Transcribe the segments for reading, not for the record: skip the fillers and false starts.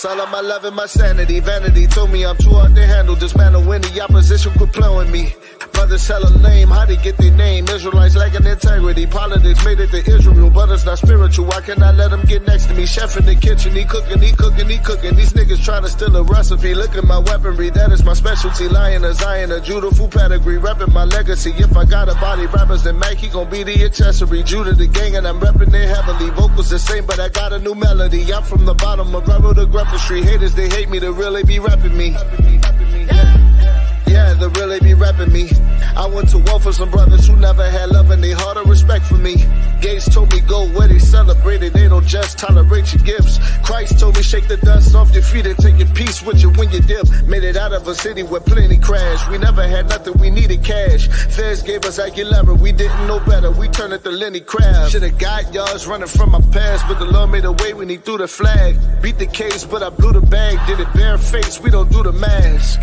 lost all of my love and my sanity. Vanity told me I'm too hard to handle. Dismantle any opposition, quit playing with me. Brothers hella lame, how they get their name? Israelites lacking integrity. Politics made it to Israel, but it's not spiritual. Why can't I let them get next to me? Chef in the kitchen, he cooking, he cooking, he cooking. These niggas trying to steal a recipe. Look at my weaponry, that is my specialty. Lion, a Zion, a Judah, full pedigree. Repping my legacy. If I got a body rappers, then Mac, he gon' be the accessory. Judah the gang, and I'm repping it heavily. Vocals the same, but I got a new melody. I'm from the bottom of Rebel to Grepper Street. Haters, they hate me, they really be repping me. Yeah, they really be repping me. I went to war for some brothers who never had love and they heart or respect for me. Gates told me go where they celebrated, they don't just tolerate your gifts. Christ told me shake the dust off your feet and take your peace with you when you dip. Made it out of a city where plenty crashed. We never had nothing, we needed cash. Feds gave us Aguilera, we didn't know better. We turned it to Lenny Crab. Should've got yards running from my past, but the Lord made a way when he threw the flag. Beat the case, but I blew the bag. Did it bare face, we don't do the mask.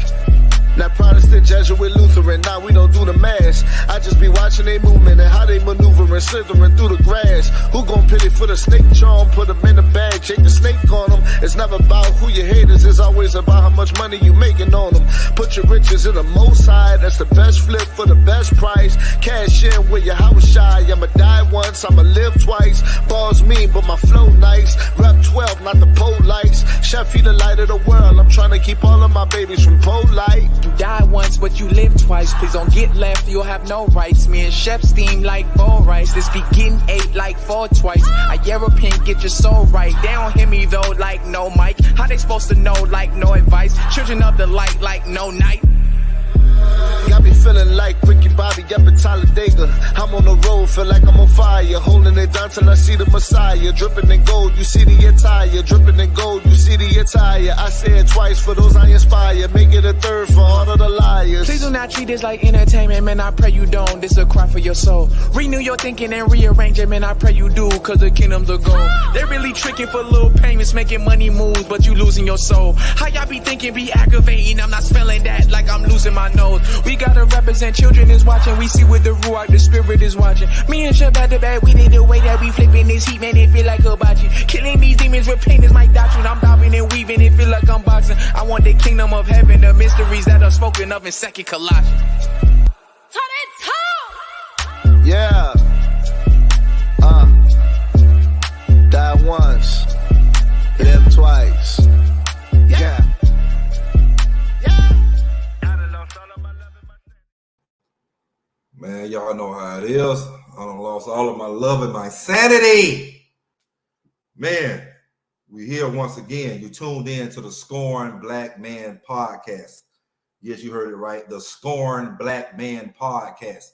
Now Protestant, Jesuit, Lutheran, now we don't do the mass. I just be watching they movement and how they maneuvering, slithering through the grass. Who gon' pity for the snake charm? Put them in a bag, shake the snake on them. It's never about who your haters, it's always about how much money you making on them. Put your riches in the most high, that's the best flip for the best price. Cash in with your house shy, I'ma die once, I'ma live twice. Bars mean, but my flow nice. Rep 12, not the pole lights. Chef, he the light of the world, I'm trying to keep all of my babies from pole light. You die once, but you live twice. Please don't get left, you'll have no rights. Me and Chef steam like bowl rice. This be getting 8 like 4 twice. I European, get your soul right. They don't hear me though, like no mic. How they supposed to know, like no advice? Children of the light, like no night. Got me feeling like Ricky Bobby up in Talladega. I'm on the road, feel like I'm on fire. Holding it down till I see the Messiah. Dripping in gold, you see the attire. Dripping in gold, you see the attire. I say it twice for those I inspire. Make it a third for all of the liars. Please do not treat this like entertainment, man, I pray you don't. This a cry for your soul. Renew your thinking and rearrange it, man, I pray you do. Cause the kingdom's a goal. They really tricking for little payments, making money moves, but you losing your soul. How y'all be thinking, be aggravating? I'm not spelling that like I'm losing my nose. We gotta represent, children is watching. We see with the ruach, the spirit is watching. Me and Chef at the back, we did the way that we flipping this heat, man, it feel like hibachi. Killing these demons with pain is my doctrine. I'm bobbing and weaving, it feel like I'm boxing. I want the kingdom of heaven, the mysteries that are spoken of in 2nd Colossians. Yeah. Die once, live twice. Yeah. Man, y'all know how it is. I done lost all of my love and my sanity. Man, we're here once again. You tuned in to the Scorn Black Man Podcast. Yes, you heard it right. The Scorn Black Man Podcast.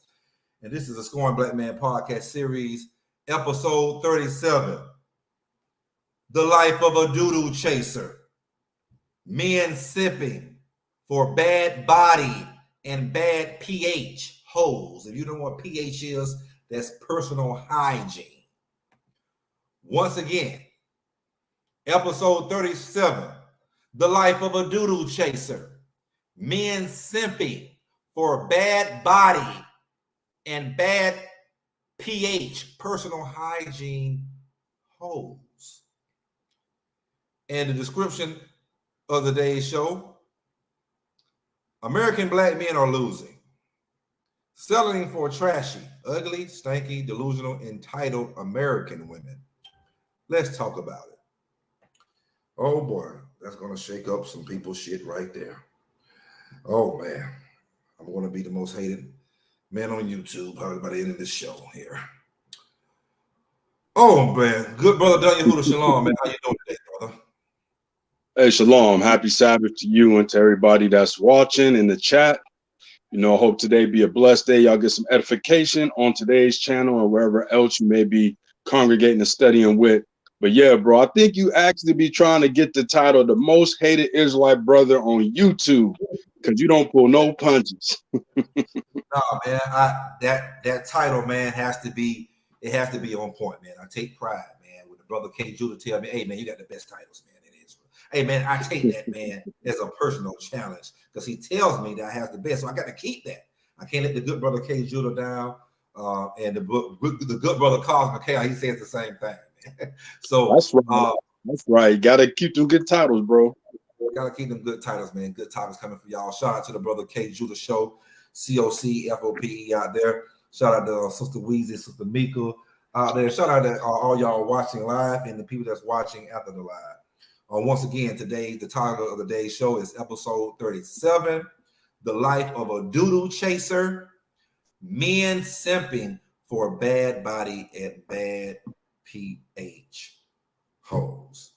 And this is the Scorn Black Man Podcast series, episode 37. The Life of a Doodle Chaser. Men simping for bad body and bad pH. Holes. If you don't know what pH is, that's personal hygiene. Once again, episode 37, the life of a doodle chaser. Men simping for bad body and bad pH, personal hygiene holes. And the description of the day's show, American black men are losing. Selling for trashy, ugly, stanky, delusional, entitled American women. Let's talk about it. Oh boy, that's going to shake up some people's shit right there. Oh man, I'm going to be the most hated man on YouTube probably by the end of this show here. Oh man, good brother Daniel Huda Shalom, man. How you doing today, brother? Hey, Shalom. Happy Sabbath to you and to everybody that's watching in the chat. You know, I hope today be a blessed day. Y'all get some edification on today's channel or wherever else you may be congregating and studying with. But yeah, bro, I think you actually be trying to get the title, the most hated Israelite brother on YouTube, because you don't pull no punches. No, man, that title, man, has to be on point, man. I take pride, man. When the brother K. Judah tell me, hey, man, you got the best titles, man, in Israel. Hey, man, I take that, man, as a personal challenge because he tells me that I have the best, so I got to keep that. I can't let the good brother K. Judah down, and the good brother Cosmic Chaos, he says the same thing. So that's right. That's right. Gotta keep them good titles, bro. We gotta keep them good titles, man. Good titles coming for y'all. Shout out to the brother K Judah Show, COCFOPE out there. Shout out to Sister Weezy, Sister Mika out there. Shout out to all y'all watching live and the people that's watching after the live. Once again, today, the title of the day's show is episode 37, The Life of a Doodle Chaser, Men Simping for Bad Body and Bad PH Hoes.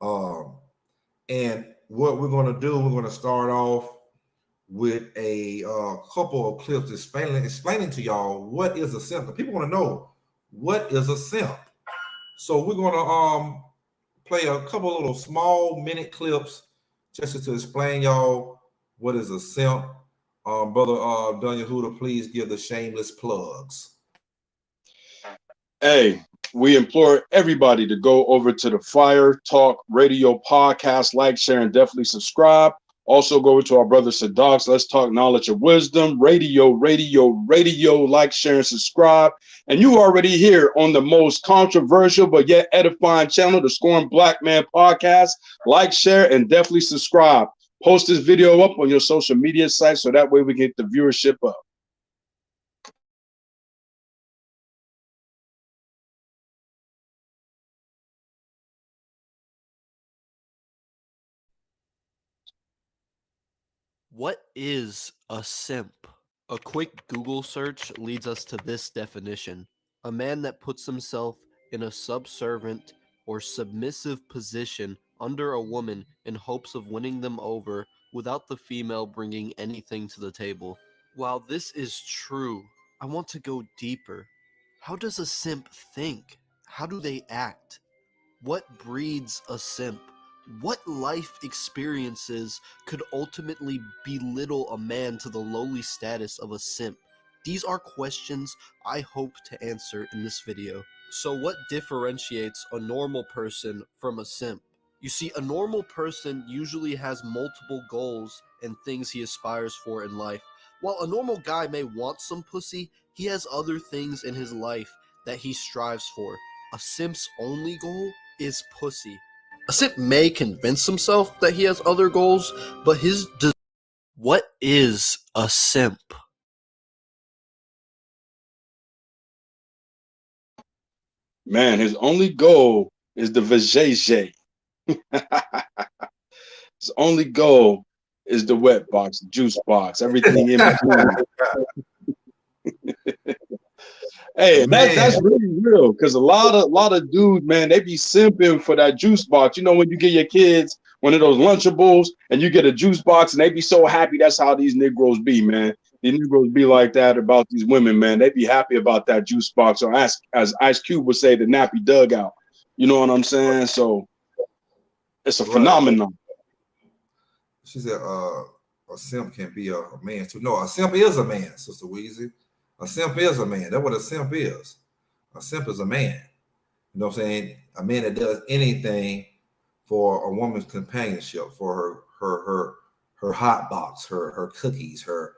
And what we're going to do, we're going to start off with a couple of clips explaining to y'all what is a simp. People want to know what is a simp. So we're going to play a couple of little small minute clips just to explain y'all what is a simp. Brother Daniel Huda, please give the shameless plugs. Hey, we implore everybody to go over to the Fire Talk Radio podcast, like, share, and definitely subscribe. Also, go over to our brother Sadok's Let's Talk Knowledge of Wisdom, radio, like, share, and subscribe. And you already here on the most controversial but yet edifying channel, the Scoring Black Man Podcast. Like, share, and definitely subscribe. Post this video up on your social media sites so that way we get the viewership up. What is a simp? A quick Google search leads us to this definition: a man that puts himself in a subservient or submissive position under a woman in hopes of winning them over without the female bringing anything to the table. While this is true, I want to go deeper. How does a simp think? How do they act? What breeds a simp? What life experiences could ultimately belittle a man to the lowly status of a simp? These are questions I hope to answer in this video. So what differentiates a normal person from a simp? You see, a normal person usually has multiple goals and things he aspires for in life. While a normal guy may want some pussy, he has other things in his life that he strives for. A simp's only goal is pussy. A simp may convince himself that he has other goals, but what is a simp? Man, his only goal is the vajayjay. His only goal is the wet box, the juice box, everything in between. Hey, that's really real, because a lot of dudes, man, they be simping for that juice box. You know, when you get your kids one of those Lunchables and you get a juice box and they be so happy. That's how these Negroes be, man. These Negroes be like that about these women, man. They be happy about that juice box, or as Ice Cube would say, the nappy dugout. You know what I'm saying? So it's a phenomenon. She said a simp can be a man too. No, a simp is a man, Sister Weezy. A simp is a man. That's what a simp is. A simp is a man. You know what I'm saying? A man that does anything for a woman's companionship, for her hot box, her cookies, her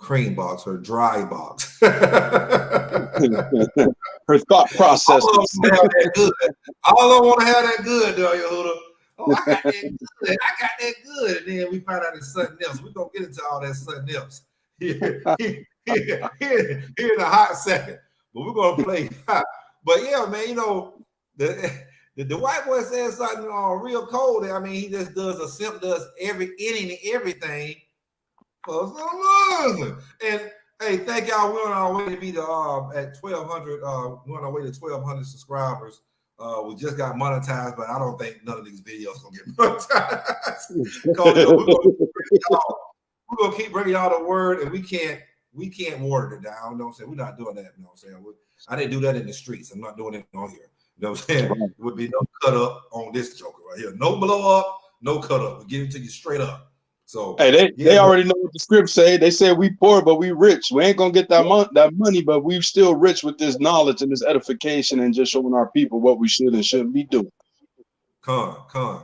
cream box, her dry box. Her thought process. All I want to have that good, Daniel Huda. Oh, I got that good. I got that good. And then we find out it's something else. We're going to get into all that something else. Here in a hot second, but we're gonna play. But yeah, man, you know, the white boy says something real cold. I mean, he just does, a simp does everything for some Muslim. And hey, thank y'all. We're on our way to be at 1,200. We're on our way to 1,200 subscribers. We just got monetized, but I don't think none of these videos gonna get monetized. We're gonna keep bringing y'all the word, and we can't water it down. You know what I'm saying? We're not doing that. You know what I'm saying? I didn't do that in the streets. I'm not doing it on here. You know what I'm saying? There would be no cut up on this joker right here. No blow up, no cut up. We give it to you straight up. So hey, they already know what the script say. They say we poor, but we rich. We ain't gonna get that money, but we still rich with this knowledge and this edification and just showing our people what we should and shouldn't be doing. Con. And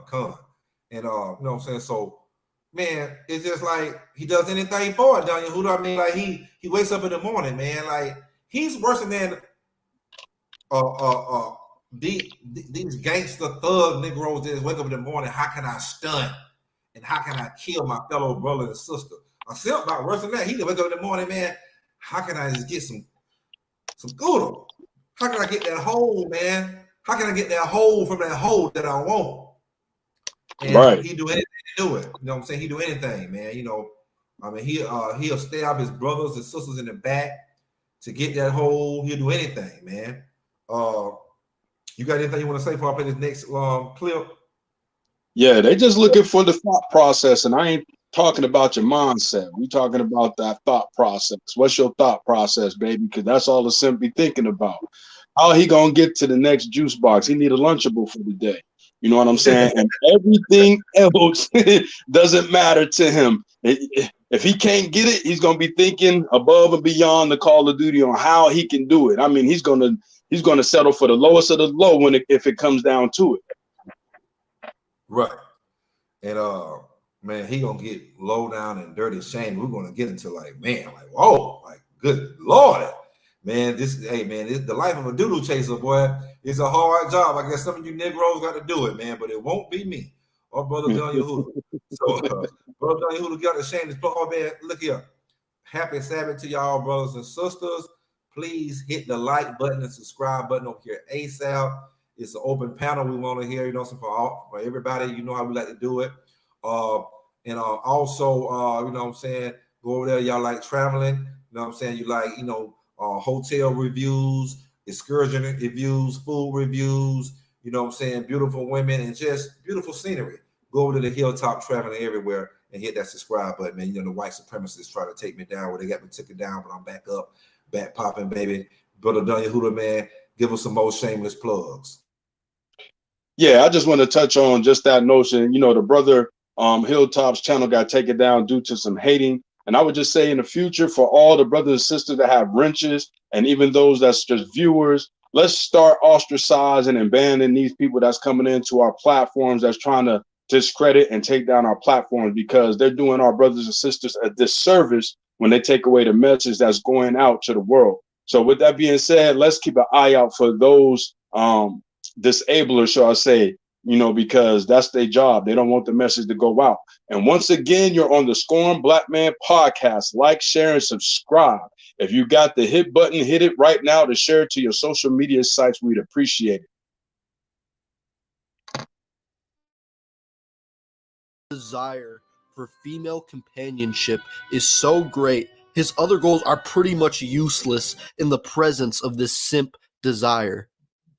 you know what I'm saying? So man, it's just like he does anything for it, Daniel Huda. I mean, like he wakes up in the morning, man. Like he's worse than these gangster thug Negroes that wake up in the morning, how can I stunt and how can I kill my fellow brother and sister? A simp about worse than that. He can wake up in the morning, man. How can I just get some doodle? How can I get that hole, man? How can I get that hole from that hole that I want? And right. he do anything to do it. You know what I'm saying? He do anything, man. You know, I mean, he'll stab his brothers and sisters in the back to get that hole. He'll do anything, man. You got anything you want to say before I play this next clip? Yeah, they just looking for the thought process, and I ain't talking about your mindset. We talking about that thought process. What's your thought process, baby? Because that's all the simp be thinking about. How he gonna get to the next juice box? He need a Lunchable for the day. You know what I'm saying? And everything else doesn't matter to him. If he can't get it, he's gonna be thinking above and beyond the Call of Duty on how he can do it. I mean, he's gonna settle for the lowest of the low if it comes down to it. Right. And man, he gonna get low down and dirty shame. We're gonna get into like, man, like, whoa, like, good Lord, man. The life of a doodle chaser, boy, is a hard job. I guess some of you Negroes got to do it, man, but it won't be me or Brother Daniel Hooter. So, Brother Daniel Hooter got to shame this. Oh man, look here. Happy Sabbath to y'all, brothers and sisters. Please hit the like button and subscribe button over here ASAP. It's an open panel. We want to hear, you know, for everybody. You know how we like to do it. And also, you know what I'm saying, go over there. Y'all like traveling. You know what I'm saying? You like, you know, hotel reviews, excursion reviews, food reviews. You know what I'm saying? Beautiful women and just beautiful scenery. Go over to the Hilltop Traveling Everywhere and hit that subscribe button, man. You know, the white supremacists try to take me down where they got me taken down, but I'm back up, back popping, baby. Brother Daniel Hooter, man, give us some more shameless plugs. Yeah, I just want to touch on just that notion. You know, the brother Hilltop's channel got taken down due to some hating. And I would just say in the future, for all the brothers and sisters that have wrenches, and even those that's just viewers, let's start ostracizing and banning these people that's coming into our platforms that's trying to discredit and take down our platforms, because they're doing our brothers and sisters a disservice when they take away the message that's going out to the world. So with that being said, let's keep an eye out for those disablers, shall I say, you know, because that's their job. They don't want the message to go out. And once again, you're on the Scorn Black Man podcast. Like, share, and subscribe. If you got the hit button, hit it right now to share it to your social media sites. We'd appreciate it. Desire for female companionship is so great, his other goals are pretty much useless in the presence of this simp desire.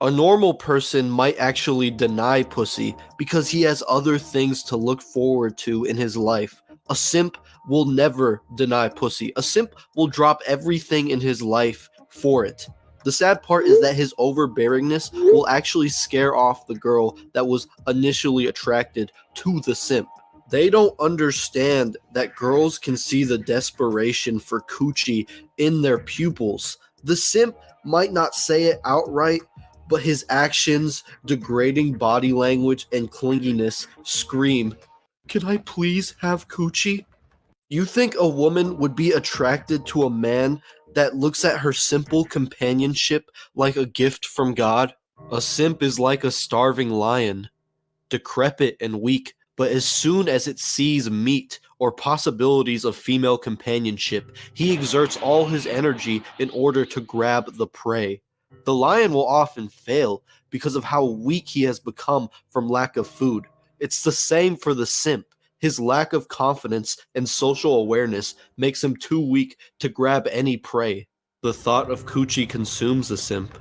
A normal person might actually deny pussy because he has other things to look forward to in his life. A simp will never deny pussy. A simp will drop everything in his life for it. The sad part is that his overbearingness will actually scare off the girl that was initially attracted to the simp. They don't understand that girls can see the desperation for coochie in their pupils. The simp might not say it outright, but his actions, degrading body language, and clinginess scream, "Can I please have coochie?" You think a woman would be attracted to a man that looks at her simple companionship like a gift from God? A simp is like a starving lion, decrepit and weak, but as soon as it sees meat or possibilities of female companionship, he exerts all his energy in order to grab the prey. The lion will often fail because of how weak he has become from lack of food. It's the same for the simp. His lack of confidence and social awareness makes him too weak to grab any prey. The thought of coochie consumes the simp.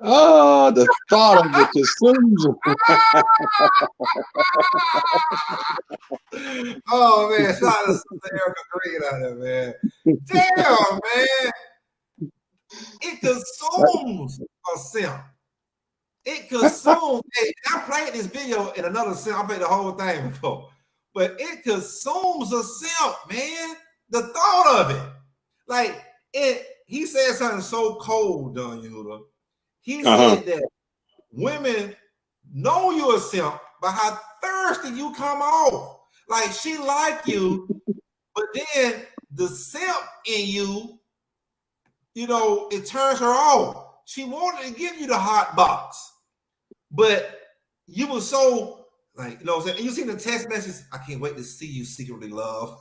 Oh, the thought of it consumes him. Oh man, shout out to Sister Erica Green out there, man. Damn, man. It consumes a simp. It consumes. Hey, I played this video in another simp. I played the whole thing before. But it consumes a simp, man. The thought of it. Like, he said something so cold, Daniel. He said that women know you're a simp by how thirsty you come off. Like, she like you, but then the simp in you, you know, it turns her on. She wanted to give you the hot box, but you were so like, you know what I'm saying? And you see the text message, I can't wait to see you secretly, love.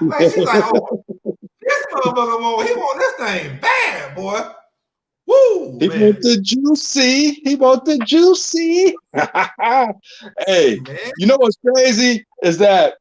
Like, she's like, oh, this motherfucker, boy, he want this thing bad, boy. Woo, He man. want the juicy. He want the juicy. Hey, Man. you know what's crazy is that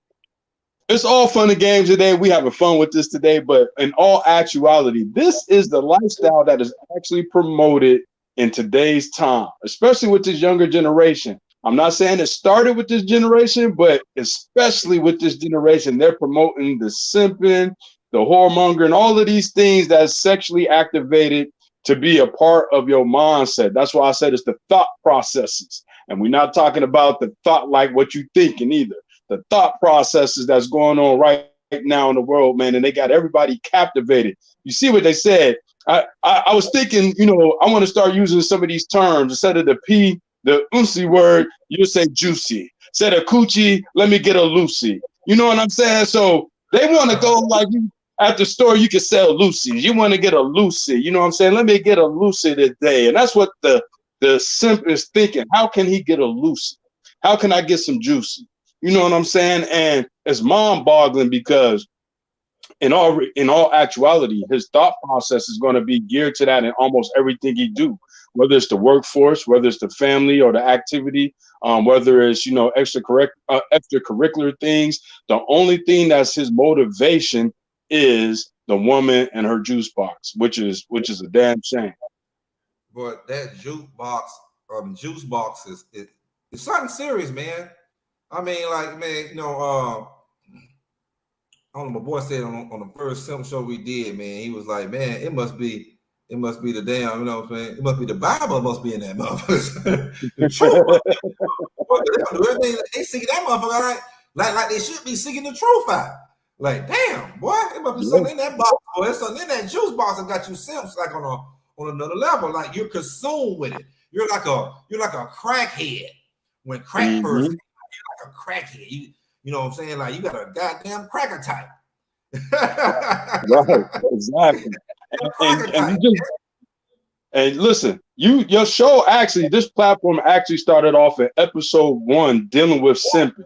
it's all fun and games today. We having fun with this today, but in all actuality, this is the lifestyle that is actually promoted in today's time, especially with this younger generation. I'm not saying it started with this generation, but especially with this generation, they're promoting the simping, the whoremonger, and all of these things that's sexually activated to be a part of your mindset. That's why I said it's the thought processes. And we're not talking about the thought like what you thinking either. The thought processes that's going on right now in the world, man, and they got everybody captivated. You see what they said? I was thinking, you know, I want to start using some of these terms instead of the uncy word. You say juicy. Instead of coochie, let me get a Lucy. You know what I'm saying? So they want to go like at the store. You can sell Lucy's. You want to get a Lucy. You know what I'm saying? Let me get a Lucy today, and that's what the simp is thinking. How can he get a Lucy? How can I get some juicy? You know what I'm saying? And it's mind-boggling because in all actuality, his thought process is going to be geared to that in almost everything he do, whether it's the workforce, whether it's the family or the activity, whether it's, you know, extracurricular things. The only thing that's his motivation is the woman and her juice box, which is a damn shame. But that juice box is it's something serious, man. I mean, like, man, you know, I don't know, my boy said on the first simp show we did, man, he was like, man, it must be the damn, you know what I'm saying? It must be the Bible must be in that motherfucker. The truth. Everything they seeking that motherfucker like they should be seeking the truth out. Like, damn, boy, it must be something in that box, boy. There's something in that juice box that got you simps like on another level. Like you're consumed with it. You're like a crackhead when crack first came out, you're like a crackhead. You know what I'm saying? Like you got a goddamn cracker type. Right, exactly. And listen, your show actually, this platform actually started off in episode 1 dealing with simping.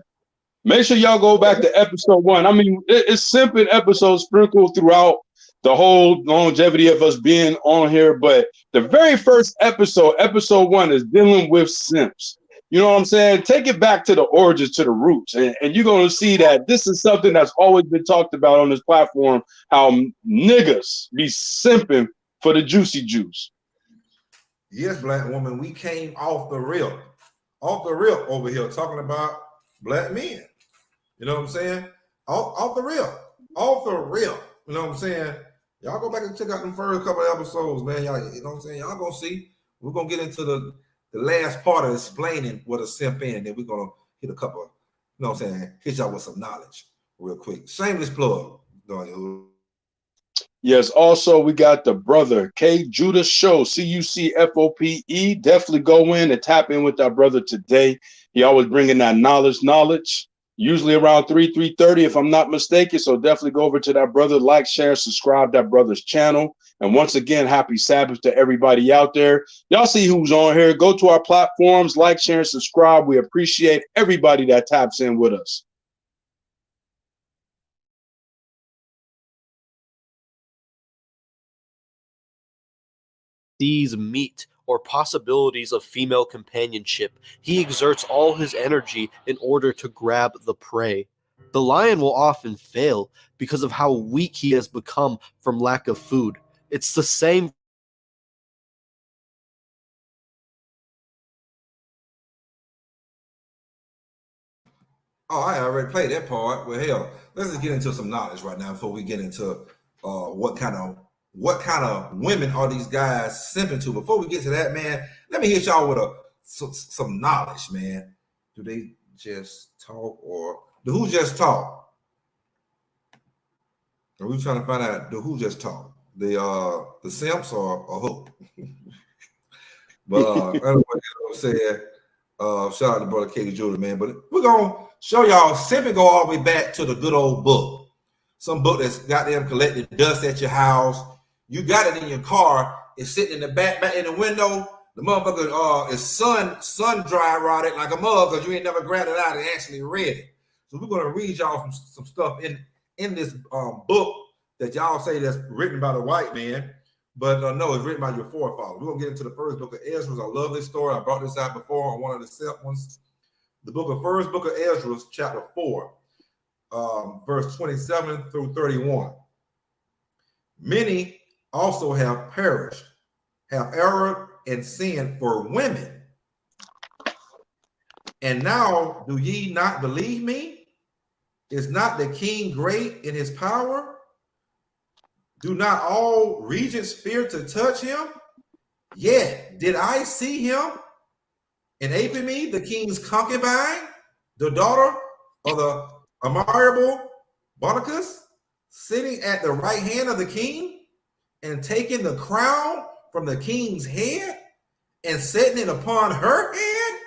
Make sure y'all go back to episode 1. I mean, it's simping episodes sprinkled throughout the whole longevity of us being on here, but the very first episode 1, is dealing with simps. You know what I'm saying? Take it back to the origins, to the roots, and you're going to see that this is something that's always been talked about on this platform, how niggas be simping for the juicy juice. Yes, black woman, we came off the rip over here talking about black men. You know what I'm saying? Off the rip. You know what I'm saying? Y'all go back and check out them first couple of episodes, man. Y'all, you know what I'm saying? Y'all gonna see. We're gonna get into the last part of explaining what a simp is, and then we're gonna hit a couple, you know what I'm saying, hit y'all with some knowledge real quick. Shameless plug. Yes, also we got the brother K Judah Show, CUCFOPE. Definitely go in and tap in with our brother today. He always bringing that knowledge, usually around 3:30 if I'm not mistaken. So definitely go over to that brother, like, share, subscribe to that brother's channel. And once again, happy Sabbath to everybody out there. Y'all see who's on here. Go to our platforms, like, share, and subscribe. We appreciate everybody that taps in with us. These meet or possibilities of female companionship, he exerts all his energy in order to grab the prey. The lion will often fail because of how weak he has become from lack of food. It's the same. Oh, I already played that part. Well, hell, let's just get into some knowledge right now before we get into what kind of women are these guys simping to. Before we get to that, man, let me hit y'all with some knowledge, man. Do they just talk, or do who just talk? Are we trying to find out do who just talk? The simps or who? But anyway, said, shout out to brother K Judah, man. But we're gonna show y'all simping go all the way back to the good old book. some book that's got them collecting dust at your house. You got it in your car. It's sitting in the back in the window. The motherfucker is sun dry rotted like a mug because you ain't never grabbed it out and actually read it. So we're gonna read y'all some stuff in this book that y'all say that's written by the white man, but no, it's written by your forefathers. We're gonna get into the first book of Ezra. I love this story. I brought this out before on one of the simp ones. The first book of Ezra, chapter 4, verse 27 through 31. Many also have perished, have erred and sinned for women. And now do ye not believe me? Is not the king great in his power? Do not all regions fear to touch him? Yet did I see him in Apame, the king's concubine, the daughter of the admirable Boniface, sitting at the right hand of the king and taking the crown from the king's head and setting it upon her head.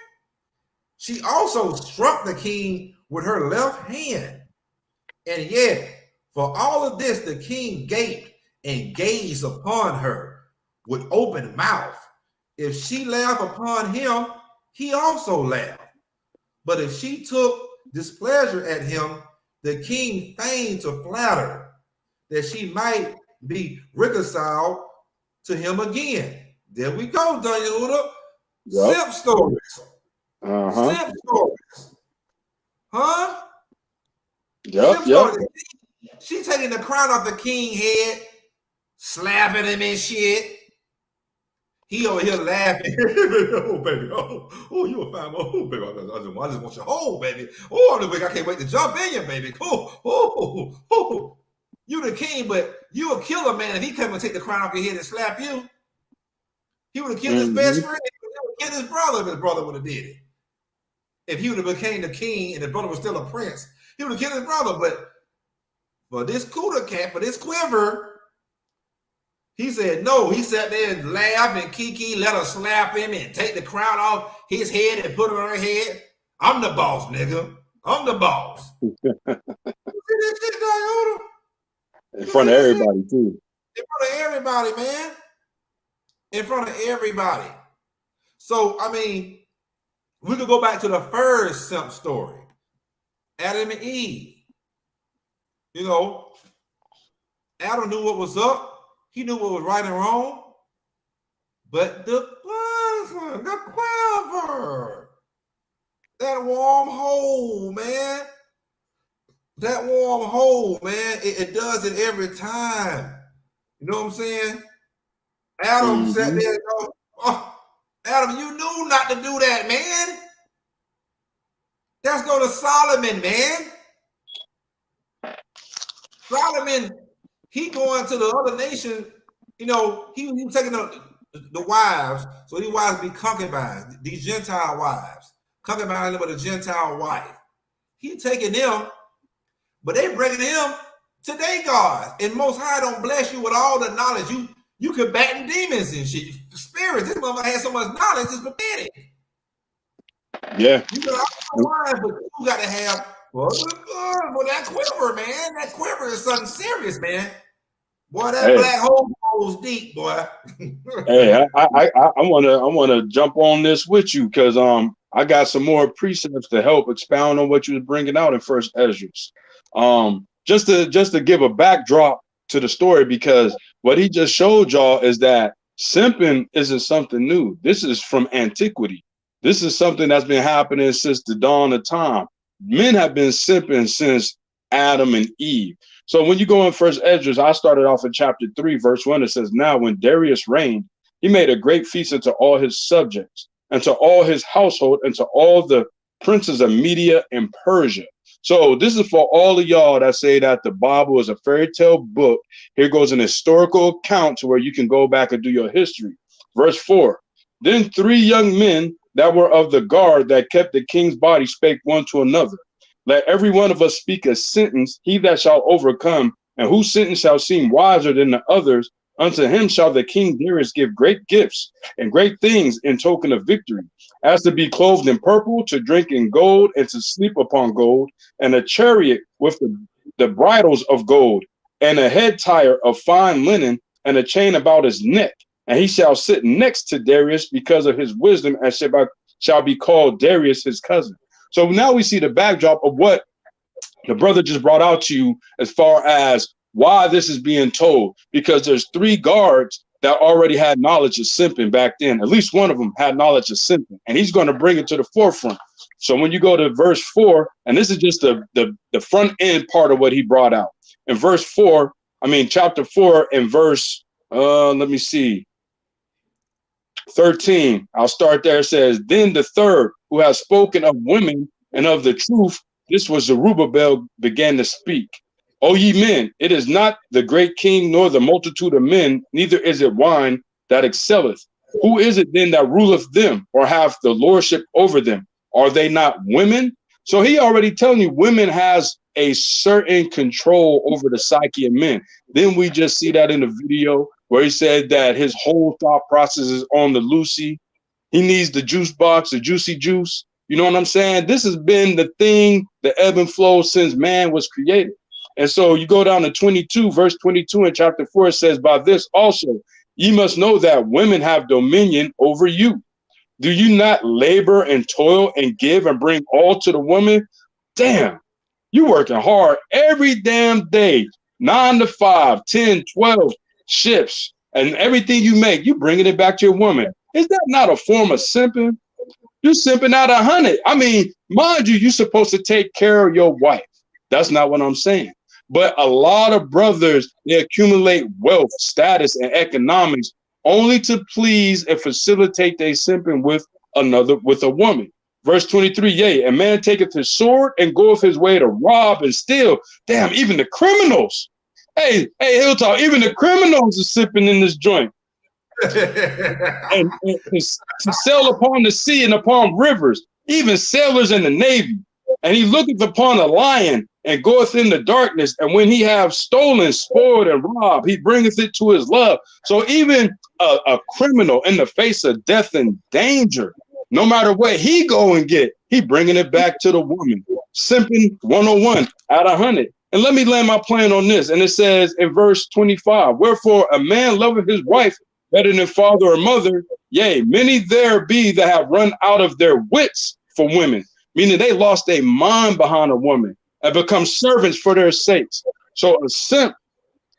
She also struck the king with her left hand. And yet, for all of this, the king gaped and gazed upon her with open mouth. If she laughed upon him, he also laughed. But if she took displeasure at him, the king feigned to flatter that she might be reconciled to him again. There we go, Doodoo. Yep. Simp stories. Simp stories. Huh? Yep. She taking the crown off the king's head, slapping him and shit. He over here laughing. Oh, baby. Oh, you a fine. Oh, baby. I just want your whole, baby. Oh, I can't wait to jump in you, baby. Oh. You the king, but you will kill a man if he come and take the crown off your head and slap you. He would have killed his best friend. He would have killed his brother if his brother would have did it. If he would have became the king and his brother was still a prince, he would have killed his brother. But for this cooler cat, for this quiver, he said no. He sat there and laughed and kiki, let her slap him and take the crown off his head and put it on her head. I'm the boss, nigga. I'm the boss. You see this shit, Doodoo? In front of everybody, too. In front of everybody, man. In front of everybody. So, I mean, we could go back to the first simp story. Adam and Eve. You know, Adam knew what was up. He knew what was right and wrong. But the quiver, that warm hole, man. That warm hole, man, it does it every time. You know what I'm saying? Adam sat there and go, oh, Adam, you knew not to do that, man. Let's go to Solomon, man. Solomon, he going to the other nation, you know, he taking the wives, so these wives be concubines, these Gentile wives, concubines with a Gentile wife. He taking them, but they bringing him to their gods. And Most High don't bless you with all the knowledge. You combating demons and shit. Spirits. This mother has so much knowledge, it's pathetic. Yeah. You got all the wine, but you got to have that quiver, man. That quiver is something serious, man. Boy, that black hole goes deep, boy. Hey, I wanna jump on this with you because I got some more precepts to help expound on what you was bringing out in First Ezra. Just to give a backdrop to the story, because what he just showed y'all is that simping isn't something new. This is from antiquity. This is something that's been happening since the dawn of time. Men have been simping since Adam and Eve. So when you go in First Ezra, I started off in chapter 3, verse 1. It says, now when Darius reigned, he made a great feast unto all his subjects, and to all his household, and to all the princes of Media and Persia. So this is for all of y'all that say that the Bible is a fairy tale book. Here goes an historical account to where you can go back and do your history. Verse 4, then 3 young men that were of the guard that kept the king's body spake one to another. Let every one of us speak a sentence, he that shall overcome, and whose sentence shall seem wiser than the others, unto him shall the king Darius give great gifts and great things in token of victory, as to be clothed in purple, to drink in gold, and to sleep upon gold, and a chariot with the bridles of gold, and a head tire of fine linen, and a chain about his neck. And he shall sit next to Darius because of his wisdom, and shall be called Darius his cousin. So now we see the backdrop of what the brother just brought out to you as far as why this is being told, because there's 3 guards that already had knowledge of simping back then. At least one of them had knowledge of simping, and he's going to bring it to the forefront. So when you go to verse 4, and this is just the front end part of what he brought out. In verse 4, chapter 4 and verse, let me see, 13, I'll start there. It says, then the third, who has spoken of women and of the truth, this was Zerubbabel, began to speak. O ye men, it is not the great king nor the multitude of men, neither is it wine that excelleth. Who is it then that ruleth them, or hath the lordship over them? Are they not women? So he already telling you women has a certain control over the psyche of men. Then we just see that in the video where he said that his whole thought process is on the Lucy. He needs the juice box, the juicy juice. You know what I'm saying? This has been the thing, the ebb and flow since man was created. And so you go down to 22, verse 22 in chapter 4, it says, by this also, ye must know that women have dominion over you. Do you not labor and toil and give and bring all to the woman? Damn, you working hard every damn day, 9 to 5, 10, 12 shifts, and everything you make, you bringing it back to your woman. Is that not a form of simping? You're simping out 100. Mind you, you're supposed to take care of your wife. That's not what I'm saying. But a lot of brothers, they accumulate wealth, status, and economics only to please and facilitate their simping with a woman. Verse 23, yea, a man taketh his sword and goeth his way to rob and steal. Damn, even the criminals. Hey, Hilltop, even the criminals are sipping in this joint. and to sail upon the sea and upon rivers, even sailors in the navy. And he looketh upon a lion and goeth in the darkness. And when he have stolen, spoiled, and robbed, he bringeth it to his love. So even a criminal in the face of death and danger, no matter what he go and get, he bringing it back to the woman. Simping 101 out of 100. And let me land my plane on this. And it says in verse 25, wherefore a man loveth his wife better than father or mother. Yea, many there be that have run out of their wits for women, meaning they lost their mind behind a woman and become servants for their sakes. So a simp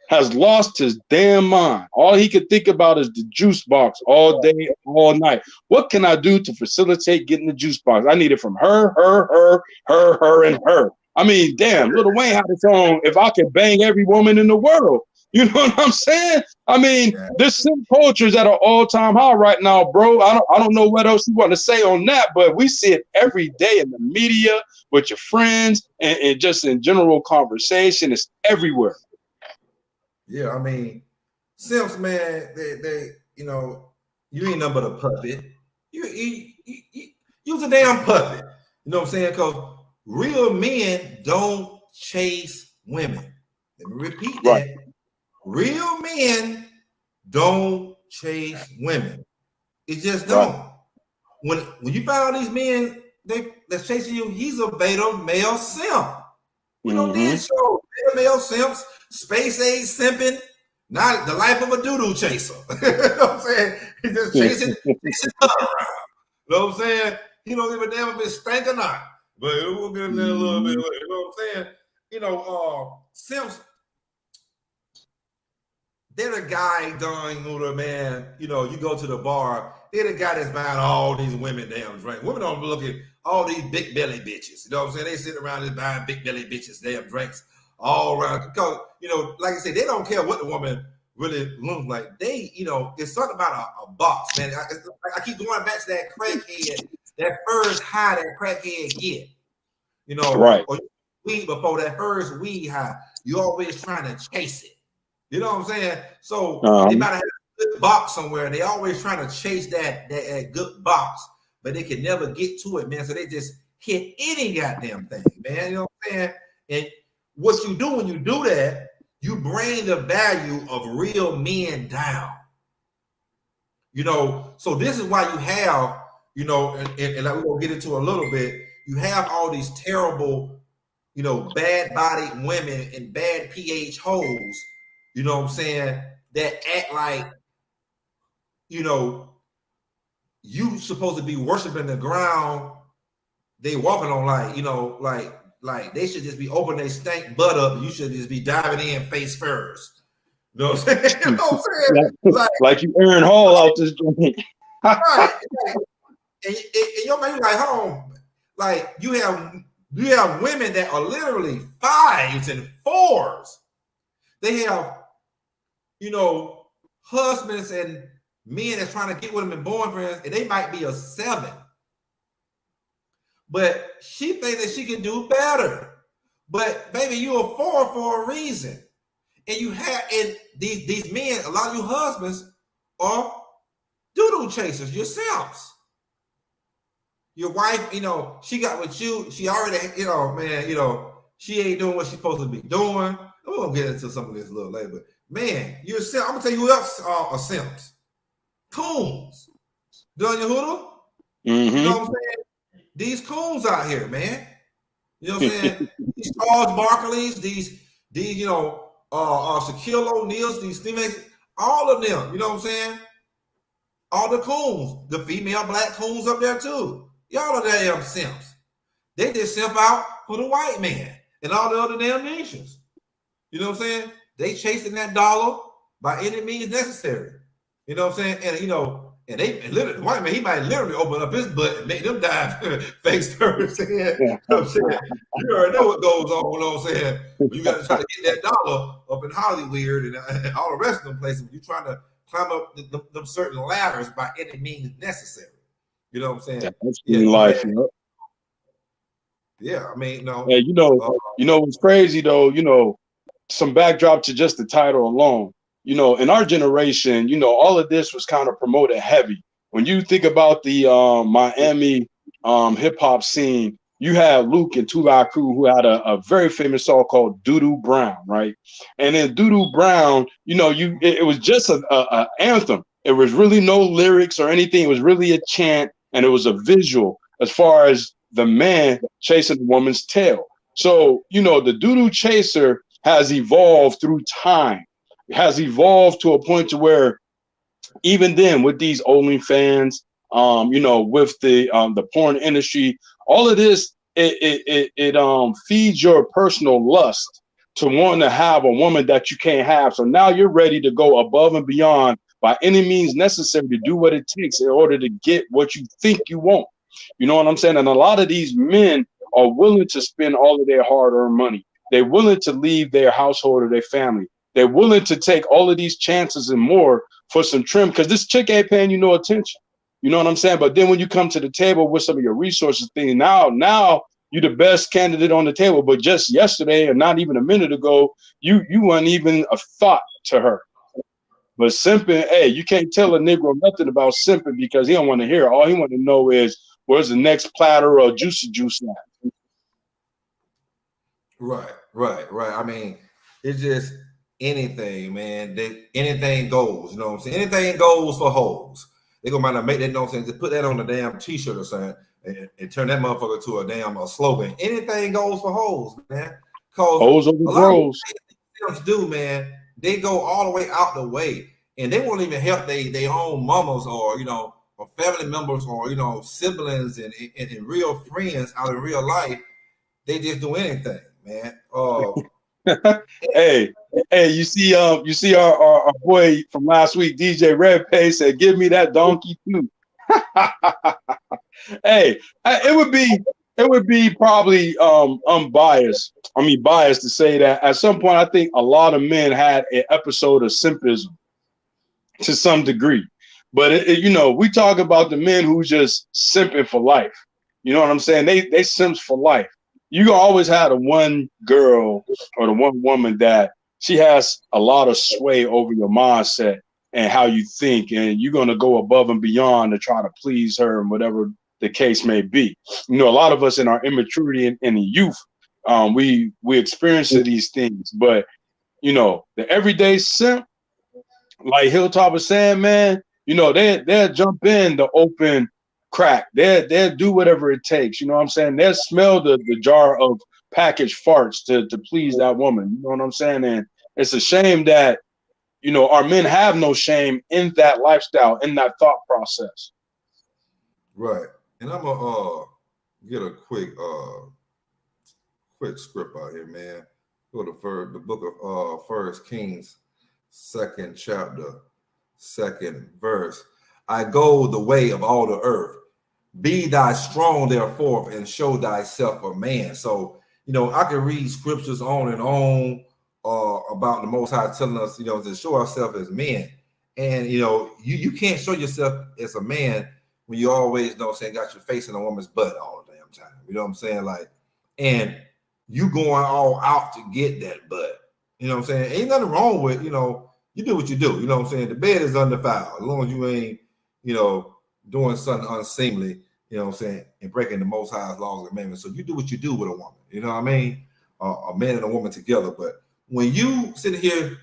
has lost his damn mind. All he could think about is the juice box all day, all night. What can I do to facilitate getting the juice box? I need it from her, and her. Damn, Lil Wayne had a song, if I could bang every woman in the world. You know what I'm saying? This simp culture is at an all-time high right now, bro. I don't know what else you want to say on that, but we see it every day in the media with your friends and just in general conversation. It's everywhere. Yeah, simps, man, they you ain't nothing but a puppet. You's a damn puppet. You know what I'm saying? Because real men don't chase women. Let me repeat that. Right. Real men don't chase women. It just don't. Right. When you find these men that's chasing you, he's a beta male simp. We don't did show beta male simps, space age simping, not the life of a doodle chaser. You know what I'm saying? He's just chasing love around. You know what I'm saying? He don't give a damn if it's stank or not. But we'll get in there a little bit later. You know what I'm saying? Simps, they're the guy going with a man, you go to the bar, they're the guy that's buying all these women damn drinks. Women don't look at all these big belly bitches. You know what I'm saying? They sit around just buying big belly bitches damn drinks all around. Because, like I said, they don't care what the woman really looks like. They, it's something about a box, man. I keep going back to that crackhead, that first high that crackhead get. Right. Or weed before that first weed high, you always trying to chase it. You know what I'm saying? So they might have a good box somewhere. They always trying to chase that good box, but they can never get to it, man. So they just hit any goddamn thing, man. You know what I'm saying? And what you do when you do that, you bring the value of real men down. So this is why you have, and we're gonna get into a little bit. You have all these terrible you know, bad bodied women and bad pH hoes, you know what I'm saying, that act like, you know, you supposed to be worshiping the ground they walking on, like, you know, like they should just be opening their stank butt up and you should just be diving in face first. You know what I'm saying? You know what I'm saying? Like you Aaron Hall out this joint. Right. And your man like home, like you have women that are literally 5s and 4s. They have, you know, husbands and men that's trying to get with them and boyfriends, and they might be a 7. But she thinks that she can do better. But baby, you're a 4 for a reason. And you have, and these men, a lot of you husbands are doodle chasers, yourselves. Your wife, you know, she got with you, she already, you know, man, you know, she ain't doing what she's supposed to be doing. We're gonna get into some of this a little later, but man, you're a simp. I'm gonna tell you who else are simps. Coons. Doing your hoodoo? Mm-hmm. You know what I'm saying? These coons out here, man. You know what I'm saying? These Charles Barkleys, these, you know, Shaquille O'Neals, these teammates, all of them, you know what I'm saying? All the coons, the female black coons up there too. Y'all are damn simps. They just simp out for the white man and all the other damn nations. You know what I'm saying? They chasing that dollar by any means necessary. You know what I'm saying? And you know, and they literally, the white man, he might literally open up his butt and make them dive face first. You know what I'm saying? You already know what goes on, you know what I'm saying? But you got to try to get that dollar up in Hollywood and all the rest of them places. You're trying to climb up them certain ladders by any means necessary. You know what I'm saying? Yeah, life. Yeah, I mean, no. Yeah, you know what's crazy though, you know, some backdrop to just the title alone. You know, in our generation, you know, all of this was kind of promoted heavy. When you think about the Miami hip hop scene, you had Luke and Tula Crew, who had a very famous song called Doodoo Brown, right? And then Doodoo Brown, you know, it was just a anthem. It was really no lyrics or anything. It was really a chant, and it was a visual as far as the man chasing the woman's tail. So, you know, the Doodoo chaser has evolved through time. It has evolved to a point to where even then with these OnlyFans, you know, with the porn industry, all of this, it feeds your personal lust to want to have a woman that you can't have. So now you're ready to go above and beyond by any means necessary to do what it takes in order to get what you think you want. You know what I'm saying? And a lot of these men are willing to spend all of their hard-earned money. They're willing to leave their household or their family. They're willing to take all of these chances and more for some trim, because this chick ain't paying you no attention. You know what I'm saying? But then when you come to the table with some of your resources thing, now you're the best candidate on the table. But just yesterday, or not even a minute ago, you weren't even a thought to her. But simping, hey, you can't tell a Negro nothing about simping because he don't want to hear it. All he want to know is where's the next platter of juicy juice at? Right. I mean, it's just anything, man. Anything goes, you know what I'm saying? Anything goes for hoes. They gonna make that, you know what I'm saying? Just put that on a damn t-shirt or something and turn that motherfucker to a damn slogan. Anything goes for hoes, man. Cause hoes over bros. Do, man, they go all the way out the way, and they won't even help their own mamas or, you know, or family members or, you know, siblings and real friends out in real life. They just do anything, man. Hey, you see our boy from last week, DJ Red Pay, said, "Give me that donkey too." Hey, it would be probably biased to say that at some point I think a lot of men had an episode of simpism to some degree, but you know, we talk about the men who just simping for life. You know what I'm saying? They simps for life. You always had the one girl or the one woman that she has a lot of sway over your mindset and how you think, and you're going to go above and beyond to try to please her and whatever the case may be. You know, a lot of us in our immaturity and in the youth, we experience these things, but you know, the everyday simp, like Hilltop was saying, man, you know, they'll jump in the open crack. They'll do whatever it takes. You know what I'm saying? They'll smell the jar of package farts to please that woman. You know what I'm saying? And it's a shame that, you know, our men have no shame in that lifestyle, in that thought process. Right. And I'm gonna get a quick script out here, man. Go to the book of 1 Kings, 2nd chapter, 2nd verse. I go the way of all the earth. Be thy strong, therefore, and show thyself a man. So, you know, I can read scriptures on and on about the Most High telling us, you know, to show ourselves as men. And, you know, you can't show yourself as a man when you always, you know, saying, got your face in a woman's butt all the damn time. You know what I'm saying? Like, and you going all out to get that butt. You know what I'm saying? Ain't nothing wrong with, you know, you do what you do. You know what I'm saying? The bed is undefiled. As long as you ain't, you know, doing something unseemly, you know what I'm saying, and breaking the Most High's laws and commandments. So you do what you do with a woman. You know what I mean? A man and a woman together. But when you sit here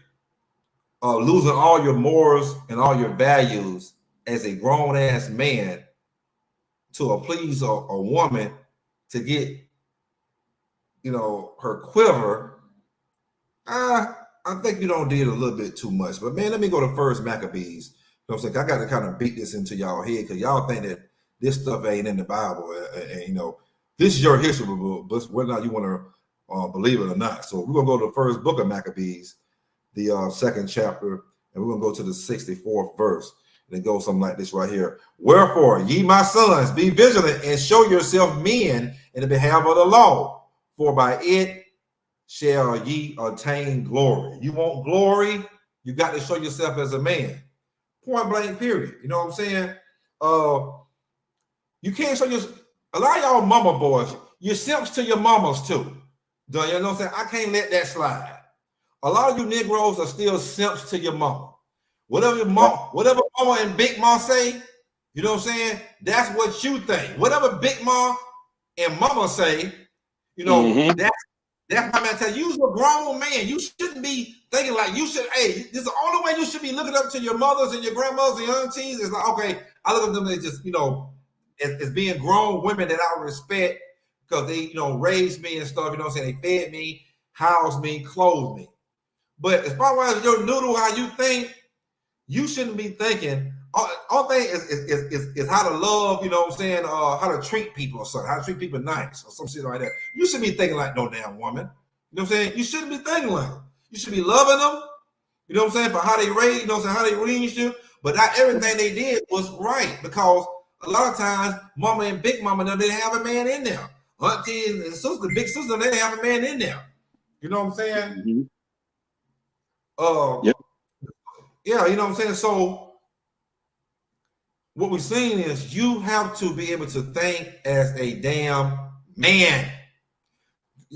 losing all your morals and all your values as a grown-ass man to please a woman to get, you know, her quiver, I think you don't did a little bit too much. But man, let me go to 1 Maccabees. You know what I'm saying? I got to kind of beat this into y'all head because y'all think that this stuff ain't in the Bible. And you know, this is your history book, but whether or not you want to believe it or not. So we're going to go to the first book of Maccabees, the 2nd chapter, and we're going to go to the 64th verse. And it goes something like this right here. Wherefore, ye my sons, be vigilant and show yourself men in the behalf of the law, for by it shall ye attain glory. You want glory, you got to show yourself as a man. Point blank, period. You know what I'm saying? You can't show your, a lot of y'all mama boys, you're simps to your mamas too. Do you know what I'm saying? I can't let that slide. A lot of you Negroes are still simps to your mama. Whatever your mom, whatever mama and big mom say, you know what I'm saying? That's what you think. Whatever big mom and mama say, you know, that's my man. Tell you, you're a grown man. You shouldn't be thinking like you should. Hey, this is the only way you should be looking up to your mothers and your grandmothers and your aunties. It's like, okay, I look at them as just, you know, as being grown women that I respect because they, you know, raised me and stuff. You know what I'm saying? They fed me, housed me, clothed me. But as far as your noodle, how you think, you shouldn't be thinking. All thing is how to love, you know what I'm saying, how to treat people or something, how to treat people nice or some shit like that. You shouldn't be thinking like no damn woman. You know what I'm saying? You shouldn't be thinking like them. You should be loving them, you know what I'm saying, for how they raised, you know what I'm saying, how they raised you. But not everything they did was right because a lot of times mama and big mama, they didn't have a man in there. Auntie and sister, big sister, they didn't have a man in there. You know what I'm saying? Yeah, you know what I'm saying? So what we're saying is you have to be able to think as a damn man.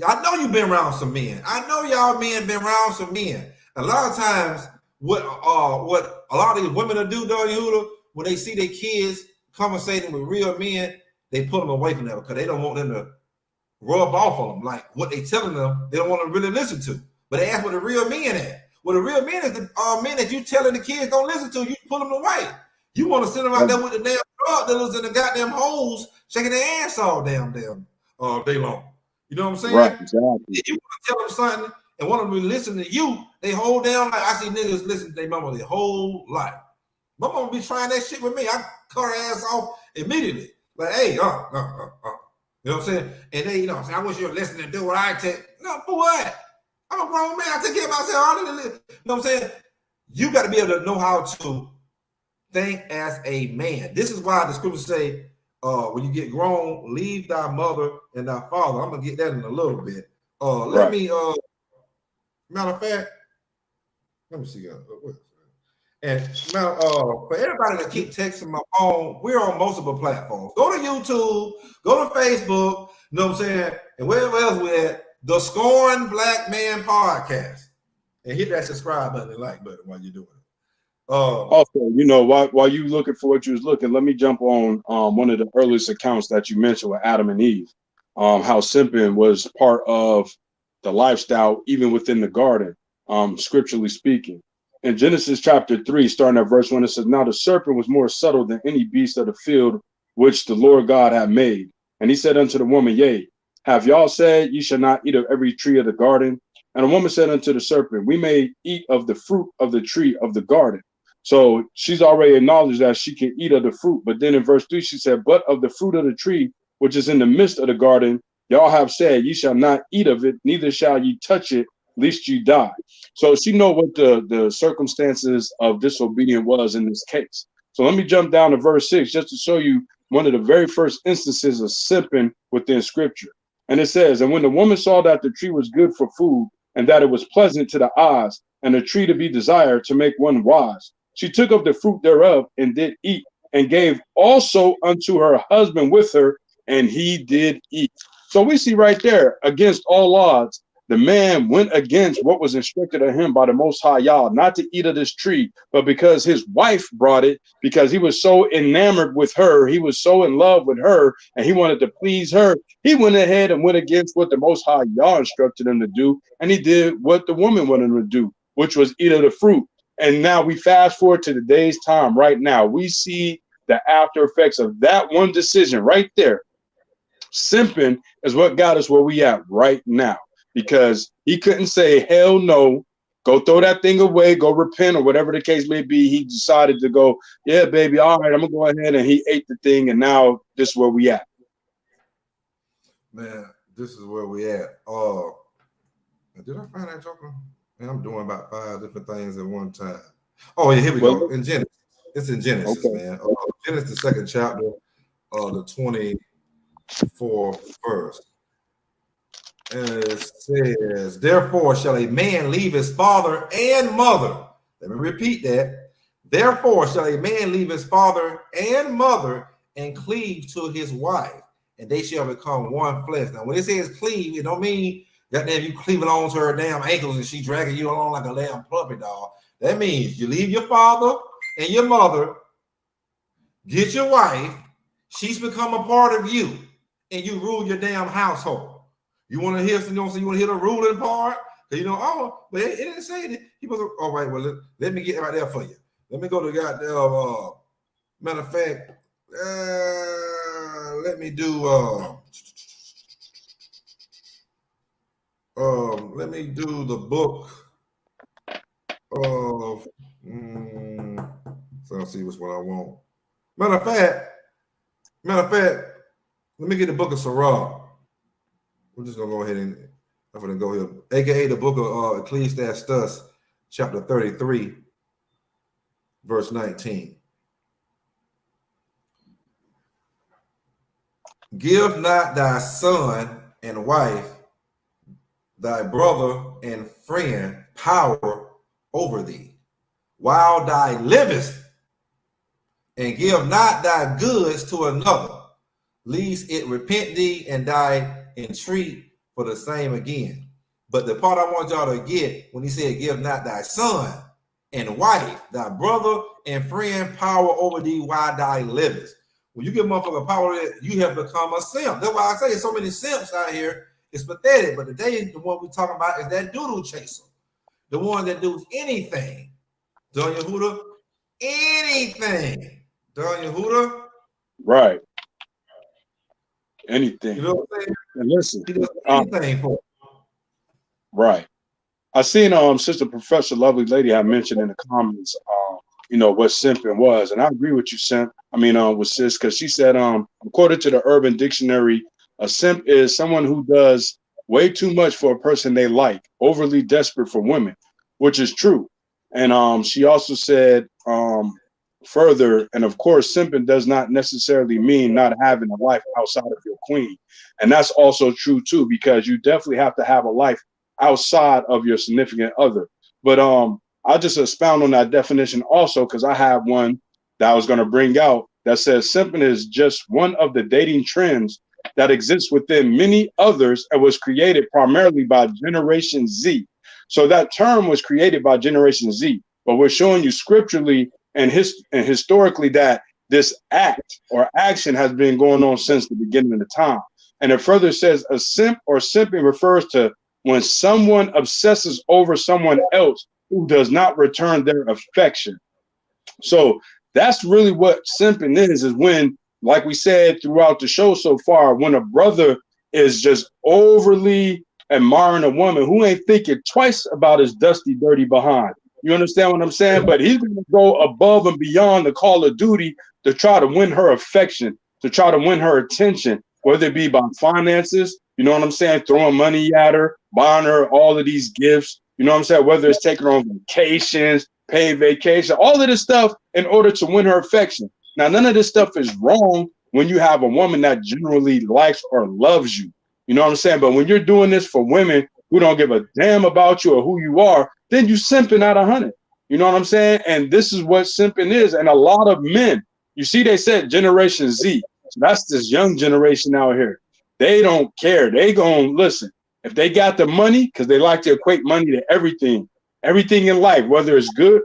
I know you've been around some men. I know y'all men been around some men. A lot of times, what a lot of these women will do, when they see their kids conversating with real men, they pull them away from them because they don't want them to rub off on them. Like what they telling them, they don't want to really listen to. But they ask what the real men at. Well, the real men is the men that you telling the kids don't listen to. You pull them away. You want to sit them out there with the damn drug dealers and the goddamn hoes shaking their ass all damn day long. You know what I'm saying? Right, exactly. If you want to tell them something and want them to listen to you, they hold down. Like I see niggas listen to their mama their whole life. My mama be trying that shit with me. I cut her ass off immediately. Like, hey, you know what I'm saying? And they, you know what I'm saying, I wish you were listening to do what I take. No, for what? I'm a grown man. I take care of myself. You know what I'm saying? You got to be able to know how to think as a man. This is why the scriptures say, when you get grown, leave thy mother and thy father. I'm gonna get that in a little bit. Let me matter of fact, let me see. And now for everybody that keep texting my phone, we're on multiple platforms. Go to YouTube, go to Facebook, you know what I'm saying, and wherever else we're at, the Scorn Black Man Podcast. And hit that subscribe button and like button while you're doing it. Also, you know, while you looking for what you was looking, let me jump on one of the earliest accounts that you mentioned with Adam and Eve, how simping was part of the lifestyle even within the garden, scripturally speaking. In Genesis chapter 3, starting at verse 1, it says, now the serpent was more subtle than any beast of the field which the Lord God had made. And he said unto the woman, yea, Have y'all said, ye shall not eat of every tree of the garden? And the woman said unto the serpent, we may eat of the fruit of the tree of the garden. So she's already acknowledged that she can eat of the fruit. But then in verse 3, she said, but of the fruit of the tree, which is in the midst of the garden, y'all have said, ye shall not eat of it, neither shall ye touch it, lest ye die. So she know what the circumstances of disobedience was in this case. So let me jump down to verse 6 just to show you one of the very first instances of simping within scripture. And it says, and when the woman saw that the tree was good for food, and that it was pleasant to the eyes, and a tree to be desired to make one wise, she took of the fruit thereof and did eat, and gave also unto her husband with her, and he did eat. So we see right there, against all odds, the man went against what was instructed of him by the Most High Yah, not to eat of this tree, but because his wife brought it, because he was so enamored with her, he was so in love with her, and he wanted to please her. He went ahead and went against what the Most High Yah instructed him to do, and he did what the woman wanted him to do, which was eat of the fruit. And now we fast forward to today's time right now. We see the after effects of that one decision right there. Simping is what got us where we at right now, because he couldn't say, hell no, go throw that thing away, go repent, or whatever the case may be. He decided to go, yeah, baby, all right, I'm going to go ahead, and he ate the thing, and now this is where we at. Man, this is where we at. Did I find that joker? Man, I'm doing about 5 different things at one time. Oh, yeah, here we go. In Genesis. It's in Genesis, okay. Man. Genesis, the 2nd chapter, the 24th verse. And it says, therefore shall a man leave his father and mother. Let me repeat that. Therefore shall a man leave his father and mother and cleave to his wife, and they shall become one flesh. Now, when it says cleave, it don't mean that you cleaving on to her damn ankles and she dragging you along like a damn puppy dog. That means you leave your father and your mother, get your wife, she's become a part of you, and you rule your damn household. You want to hear some, you want to hear the ruling part? Because you know, oh, but it didn't say that. He was, all right, well, let me get right there for you. Let me go to goddamn, matter of fact, let me do the book of so I'll see which one I want. Matter of fact, let me get the book of Sirach. We're just gonna go ahead and I'm gonna go here, aka the book of Ecclesiastes, chapter 33, verse 19. Give not thy son and wife, thy brother and friend, power over thee, while thou livest, and give not thy goods to another, lest it repent thee and thy entreat for the same again. But the part I want y'all to get, when he said, give not thy son and wife, thy brother and friend, power over thee while thou livest. When you give motherfucker power, you have become a simp. That's why I say so many simps out here. It's pathetic. But today, the one we're talking about is that doodle chaser, the one that does anything. Done Yehuda, anything. Done Yehuda, right? Anything. You know what I'm saying? And listen, he does anything for. Right. I seen Sister Professor Lovely Lady I mentioned in the comments, you know, what simping was, and I agree with you, simp. I mean, with sis, because she said, according to the Urban Dictionary, a simp is someone who does way too much for a person they like, overly desperate for women, which is true. And she also said further, and of course, simping does not necessarily mean not having a life outside of your queen. And that's also true too, because you definitely have to have a life outside of your significant other. But I'll just expound on that definition also, because I have one that I was going to bring out that says simping is just one of the dating trends that exists within many others and was created primarily by Generation Z. So that term was created by Generation Z, but we're showing you scripturally and historically that this act or action has been going on since the beginning of the time. And it further says a simp or simping refers to when someone obsesses over someone else who does not return their affection. So that's really what simping is when, like we said throughout the show so far, when a brother is just overly admiring a woman who ain't thinking twice about his dusty, dirty behind. You understand what I'm saying? But he's going to go above and beyond the call of duty to try to win her affection, to try to win her attention, whether it be by finances, you know what I'm saying, throwing money at her, buying her all of these gifts, you know what I'm saying, whether it's taking her on vacations, paid vacation, all of this stuff in order to win her affection. Now, none of this stuff is wrong when you have a woman that generally likes or loves you. You know what I'm saying? But when you're doing this for women who don't give a damn about you or who you are, then you simping out 100. You know what I'm saying? And this is what simping is. And a lot of men, you see, they said Generation Z. So that's this young generation out here. They don't care. They gonna listen. If they got the money, because they like to equate money to everything in life, whether it's good,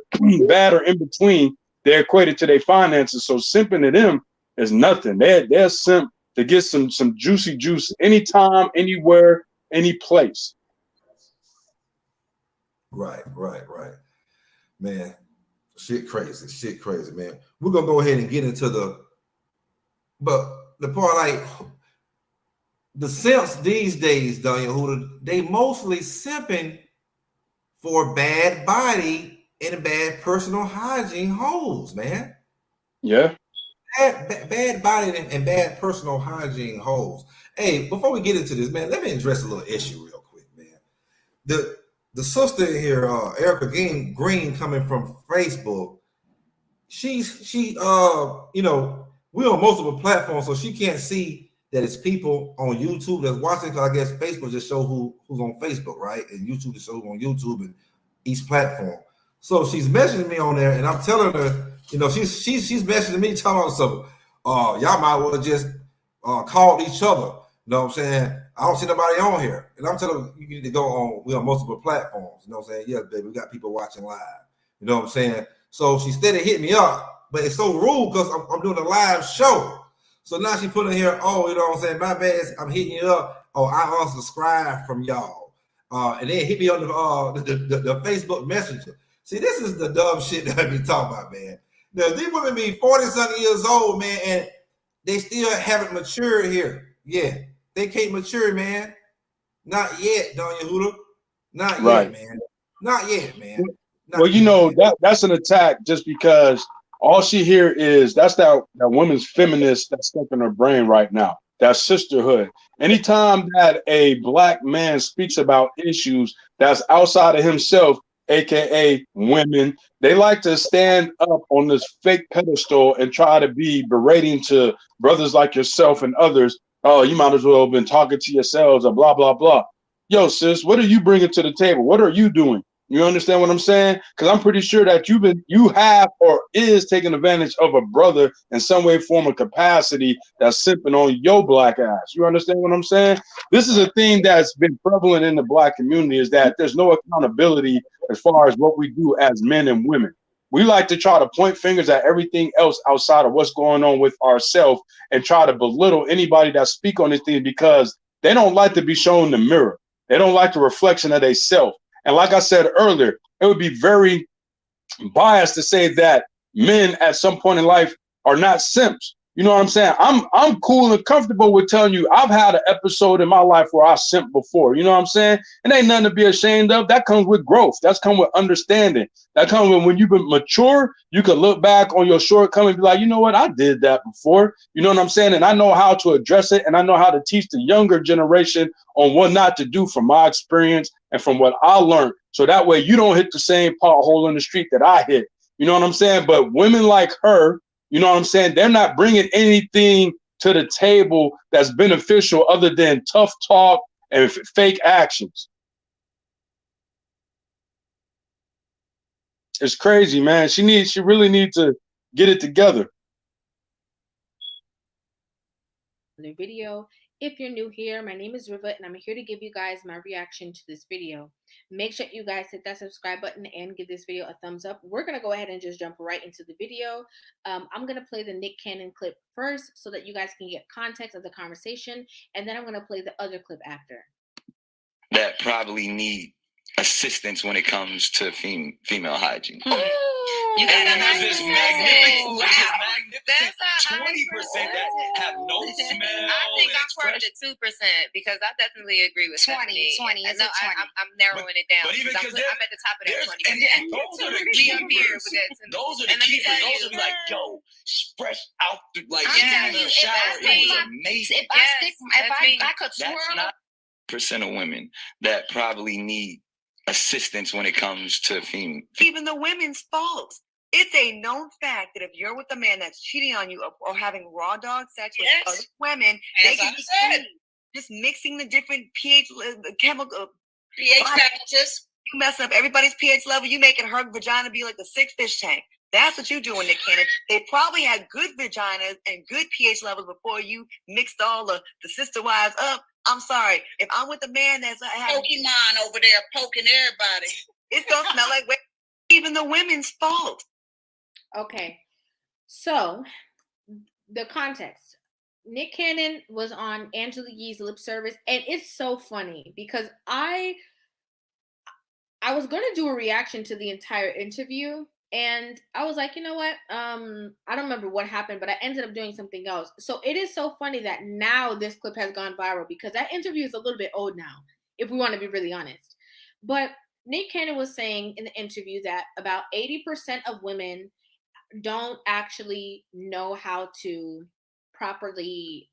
bad, or in between, they equate it to their finances. So simping to them is nothing. They're simp to get some juicy juice anytime, anywhere, any place. Right. Man, shit crazy, man. We're gonna go ahead and get into the part, like the simps these days, Daniel, they mostly simping for bad body and bad personal hygiene hoes, man. Yeah. Bad body and bad personal hygiene hoes. Hey, before we get into this, man, let me address a little issue real quick, man. The sister here, Erica Green, coming from Facebook, she you know, we're on multiple platforms, so she can't see that it's people on YouTube that's watching. Because I guess Facebook just show who's on Facebook, right? And YouTube just show who's on YouTube and each platform. So she's messaging me on there, and I'm telling her, you know, she's messaging me, telling her something. Y'all might want to just call each other. You know what I'm saying? I don't see nobody on here. And I'm telling her, you need to go on, we're on multiple platforms. You know what I'm saying? Yeah, baby, we got people watching live. You know what I'm saying? So she steady hitting me up, but it's so rude because I'm doing a live show. So now she put in here, oh, you know what I'm saying? My bad, I'm hitting you up. Oh, I unsubscribe from y'all. And then hit me on the Facebook Messenger. See, this is the dumb shit that I be talking about, man. Now, these women be 40-something years old, man, and they still haven't matured here. Yeah, they can't mature, man. Not yet, Donya Huda. Not yet, man. Not yet, man. Well, you know, that's an attack just because all she hear is that's that woman's feminist that's stuck in her brain right now. That sisterhood. Anytime that a black man speaks about issues that's outside of himself, aka women, they like to stand up on this fake pedestal and try to be berating to brothers like yourself and others. Oh, you might as well have been talking to yourselves or blah, blah, blah. Yo, sis, what are you bringing to the table? What are you doing? You understand what I'm saying? Because I'm pretty sure that you have or is taking advantage of a brother in some way, form, or capacity that's simping on your black ass. You understand what I'm saying? This is a thing that's been prevalent in the black community, is that there's no accountability as far as what we do as men and women. We like to try to point fingers at everything else outside of what's going on with ourselves and try to belittle anybody that speak on this thing because they don't like to be shown the mirror. They don't like the reflection of themselves. And like I said earlier, it would be very biased to say that men at some point in life are not simps. You know what I'm saying? I'm cool and comfortable with telling you I've had an episode in my life where I simped before. You know what I'm saying? It ain't nothing to be ashamed of. That comes with growth. That's come with understanding. That comes when you've been mature, you can look back on your shortcomings and be like, you know what? I did that before. You know what I'm saying? And I know how to address it. And I know how to teach the younger generation on what not to do from my experience and from what I learned. So that way you don't hit the same pothole in the street that I hit. You know what I'm saying? But women like her, you know what I'm saying? They're not bringing anything to the table that's beneficial other than tough talk and fake actions. It's crazy, man. She really needs to get it together. The video. If you're new here, my name is Riva and I'm here to give you guys my reaction to this video. Make sure you guys hit that subscribe button and give this video a thumbs up. We're going to go ahead and just jump right into the video. I'm going to play the Nick Cannon clip first so that you guys can get context of the conversation, and then I'm going to play the other clip after. That probably need assistance when it comes to female hygiene. You gotta have this magnificent 20% that have no smell. I think I'm part of the 2% because I definitely agree with 20. Stephanie. It's a 20. I'm narrowing it down. But even I'm because at the top of that 20. and those are the We up here keepers. with that. Those are the And let me keepers. tell Those you, are like, yo, fresh out the like I'm telling you, in the shower. if I It was stick amazing. If I stick, I could That's swirl not percent of women that probably need assistance when it comes to female. Even the women's fault. It's a known fact that if you're with a man that's cheating on you or having raw dog sex with other women, they can be clean. Just mixing the different pH chemical pH balances. You mess up everybody's pH level. You making her vagina be like a sick fish tank. That's what you're doing, Nick Cannon. They probably had good vaginas and good pH levels before you mixed all the sister wives up. I'm sorry. If I'm with a man that's Pokemon over there poking everybody, it's gonna smell like even the women's fault. Okay, so the context. Nick Cannon was on Angela Yee's lip service, and it's so funny because I was going to do a reaction to the entire interview, and I was like, you know what? I don't remember what happened, but I ended up doing something else. So it is so funny that now this clip has gone viral because that interview is a little bit old now, if we want to be really honest. But Nick Cannon was saying in the interview that about 80% of women don't actually know how to properly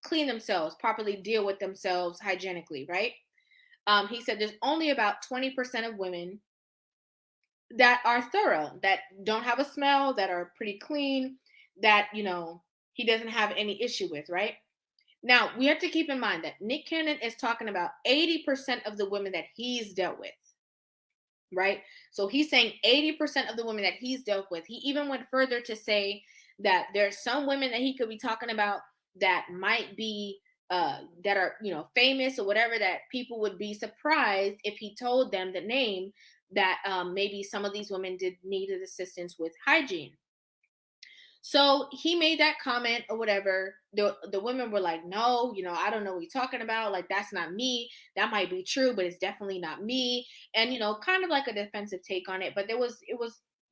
clean themselves, properly deal with themselves hygienically, right? He said there's only about 20% of women that are thorough, that don't have a smell, that are pretty clean, that, you know, he doesn't have any issue with, right? Now, we have to keep in mind that Nick Cannon is talking about 80% of the women that he's dealt with, right? So he's saying 80% of the women that he's dealt with. He even went further to say that there's some women that he could be talking about that might be that are, you know, famous or whatever, that people would be surprised if he told them the name, that maybe some of these women needed assistance with hygiene. So he made that comment or whatever. The women were like, no, you know, I don't know what you're talking about. Like, that's not me. That might be true, but it's definitely not me. And, you know, kind of like a defensive take on it. But it was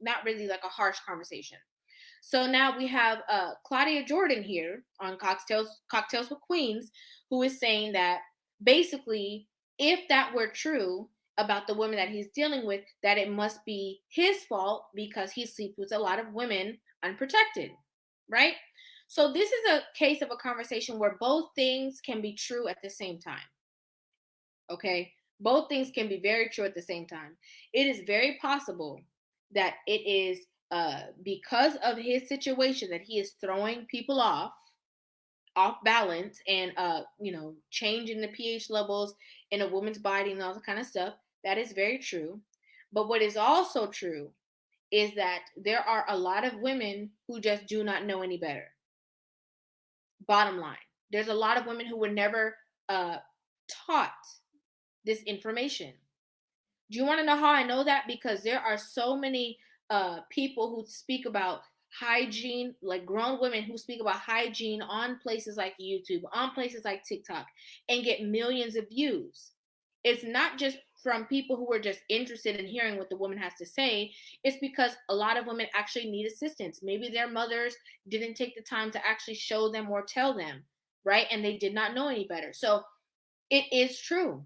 not really like a harsh conversation. So now we have Claudia Jordan here on Cocktails with Queens, who is saying that basically, if that were true about the women that he's dealing with, that it must be his fault because he sleeps with a lot of women unprotected, right? So this is a case of a conversation where both things can be true at the same time. Okay? Both things can be very true at the same time. It is very possible that it is because of his situation that he is throwing people off balance and you know, changing the pH levels in a woman's body and all that kind of stuff. That is very true. But what is also true is that there are a lot of women who just do not know any better. Bottom line, there's a lot of women who were never taught this information. Do you want to know how I know that? Because there are so many people who speak about hygiene, like grown women who speak about hygiene on places like YouTube, on places like TikTok, and get millions of views. It's not just from people who are just interested in hearing what the woman has to say. It's because a lot of women actually need assistance. Maybe their mothers didn't take the time to actually show them or tell them, right? And they did not know any better. So it is true.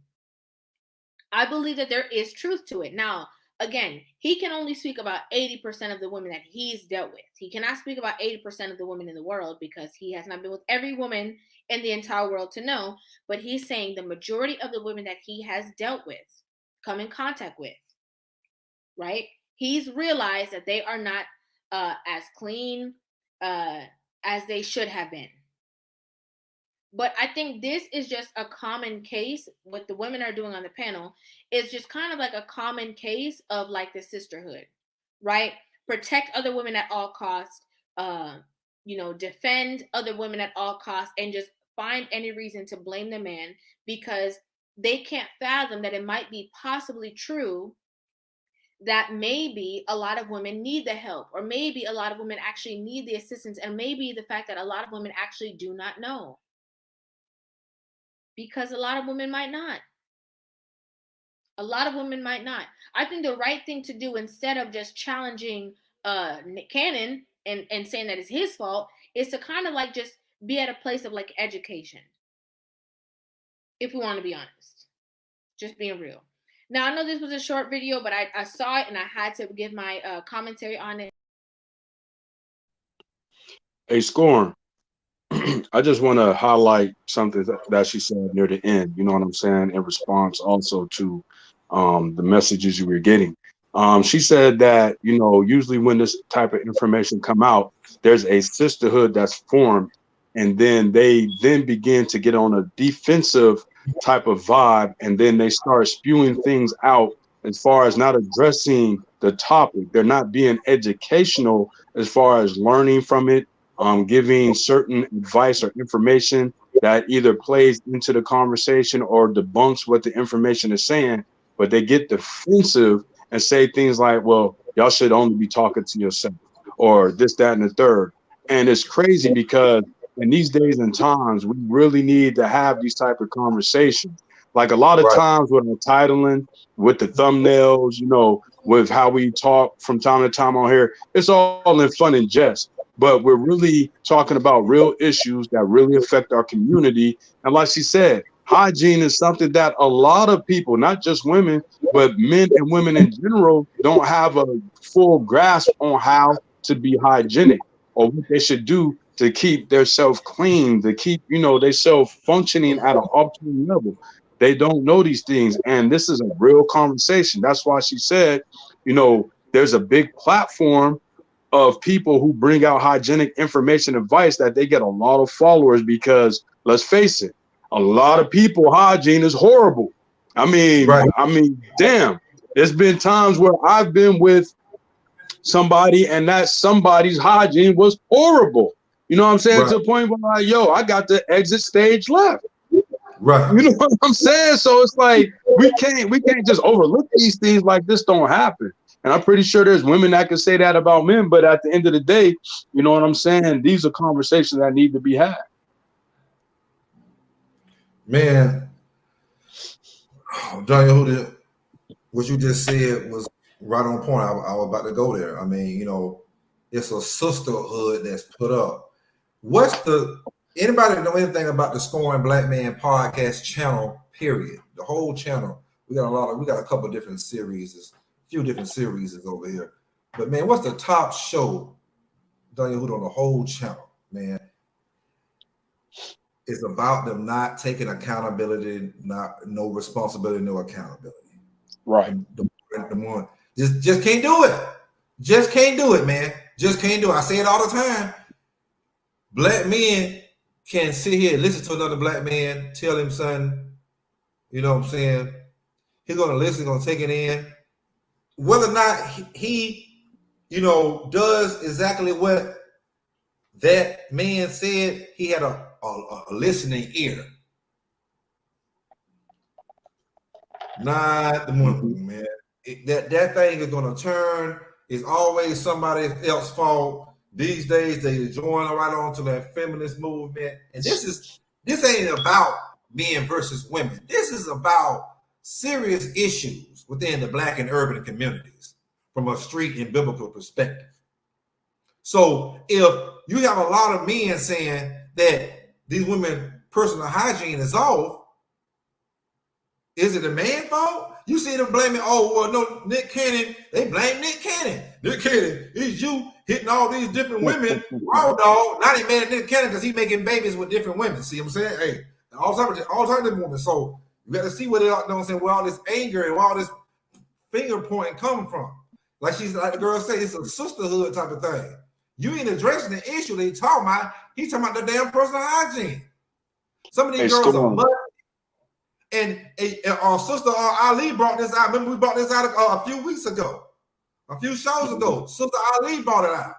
I believe that there is truth to it. Now, again, he can only speak about 80% of the women that he's dealt with. He cannot speak about 80% of the women in the world because he has not been with every woman in the entire world to know. But he's saying the majority of the women that he has dealt with, come in contact with, right? He's realized that they are not as clean as they should have been. But I think this is just a common case. What the women are doing on the panel is just kind of like a common case of like the sisterhood, right? Protect other women at all costs, you know, defend other women at all costs, and just find any reason to blame the man because they can't fathom that it might be possibly true that maybe a lot of women need the help, or maybe a lot of women actually need the assistance, and maybe the fact that a lot of women actually do not know. Because a lot of women might not. A lot of women might not. I think the right thing to do, instead of just challenging Nick Cannon and saying that it's his fault, is to kind of like just be at a place of like education. If we want to be honest, just being real. Now, I know this was a short video, but I saw it and I had to give my commentary on it. Hey, Scorn, I just want to highlight something that she said near the end, you know what I'm saying, in response also to the messages you were getting. She said that, you know, usually when this type of information come out, there's a sisterhood that's formed, and then they then begin to get on a defensive type of vibe, and then they start spewing things out as far as not addressing the topic. They're not being educational as far as learning from it, giving certain advice or information that either plays into the conversation or debunks what the information is saying, but they get defensive and say things like, well, y'all should only be talking to yourself, or this, that, and the third. And it's crazy because in these days and times, we really need to have these type of conversations. Like a lot of times with the titling, with the thumbnails, you know, with how we talk from time to time on here, it's all in fun and jest. But we're really talking about real issues that really affect our community. And like she said, hygiene is something that a lot of people, not just women, but men and women in general, don't have a full grasp on how to be hygienic or what they should do to keep their self clean, to keep, you know, their self functioning at an optimal level. They don't know these things. And this is a real conversation. That's why she said, you know, there's a big platform of people who bring out hygienic information advice that they get a lot of followers, because let's face it, a lot of people hygiene is horrible. I mean, damn, there's been times where I've been with somebody and that somebody's hygiene was horrible. You know what I'm saying? To the point where like, yo, I got the exit stage left. Right. You know what I'm saying? So it's like we can't just overlook these things like this don't happen. And I'm pretty sure there's women that can say that about men, but at the end of the day, you know what I'm saying? These are conversations that need to be had. Man, Daniel, what you just said was right on point. I was about to go there. I mean, you know, it's a sisterhood that's put up. Anybody know anything about the Scoring Black Man podcast channel, period? The whole channel. We got a couple of different series, few different series over here. But man, what's the top show, Daniel Hood, on the whole channel, man? It's about them not taking accountability, no responsibility, no accountability. Right. The one just can't do it. Just can't do it, man. Just can't do it. I say it all the time. Black men can sit here and listen to another black man tell him something, you know what I'm saying? He's gonna listen, gonna take it in. Whether or not he, you know, does exactly what that man said, he had a listening ear. Not the woman, man. That thing is gonna turn. It's always somebody else's fault. These days they join right on to that feminist movement, and this ain't about men versus women. This is about serious issues within the Black and urban communities from a street and biblical perspective. So if you have a lot of men saying that these women personal hygiene is off, is it a man's fault? You see them blaming, oh, well, no, Nick Cannon, they blame Nick Cannon. Nick Cannon, it's you hitting all these different women. Raw dog, not even mad at Nick Cannon because he's making babies with different women. See what I'm saying? Hey, all types of women. So you got to see where they are, you know what I'm saying, where all this anger and where all this finger pointing coming from. Like the girl said, it's a sisterhood type of thing. You ain't addressing the issue that he's talking about. He's talking about the damn personal hygiene. Some of these girls are muddy. And our sister Ali brought this out. Remember we brought this out a few weeks ago, a few shows ago. Sister Ali brought it out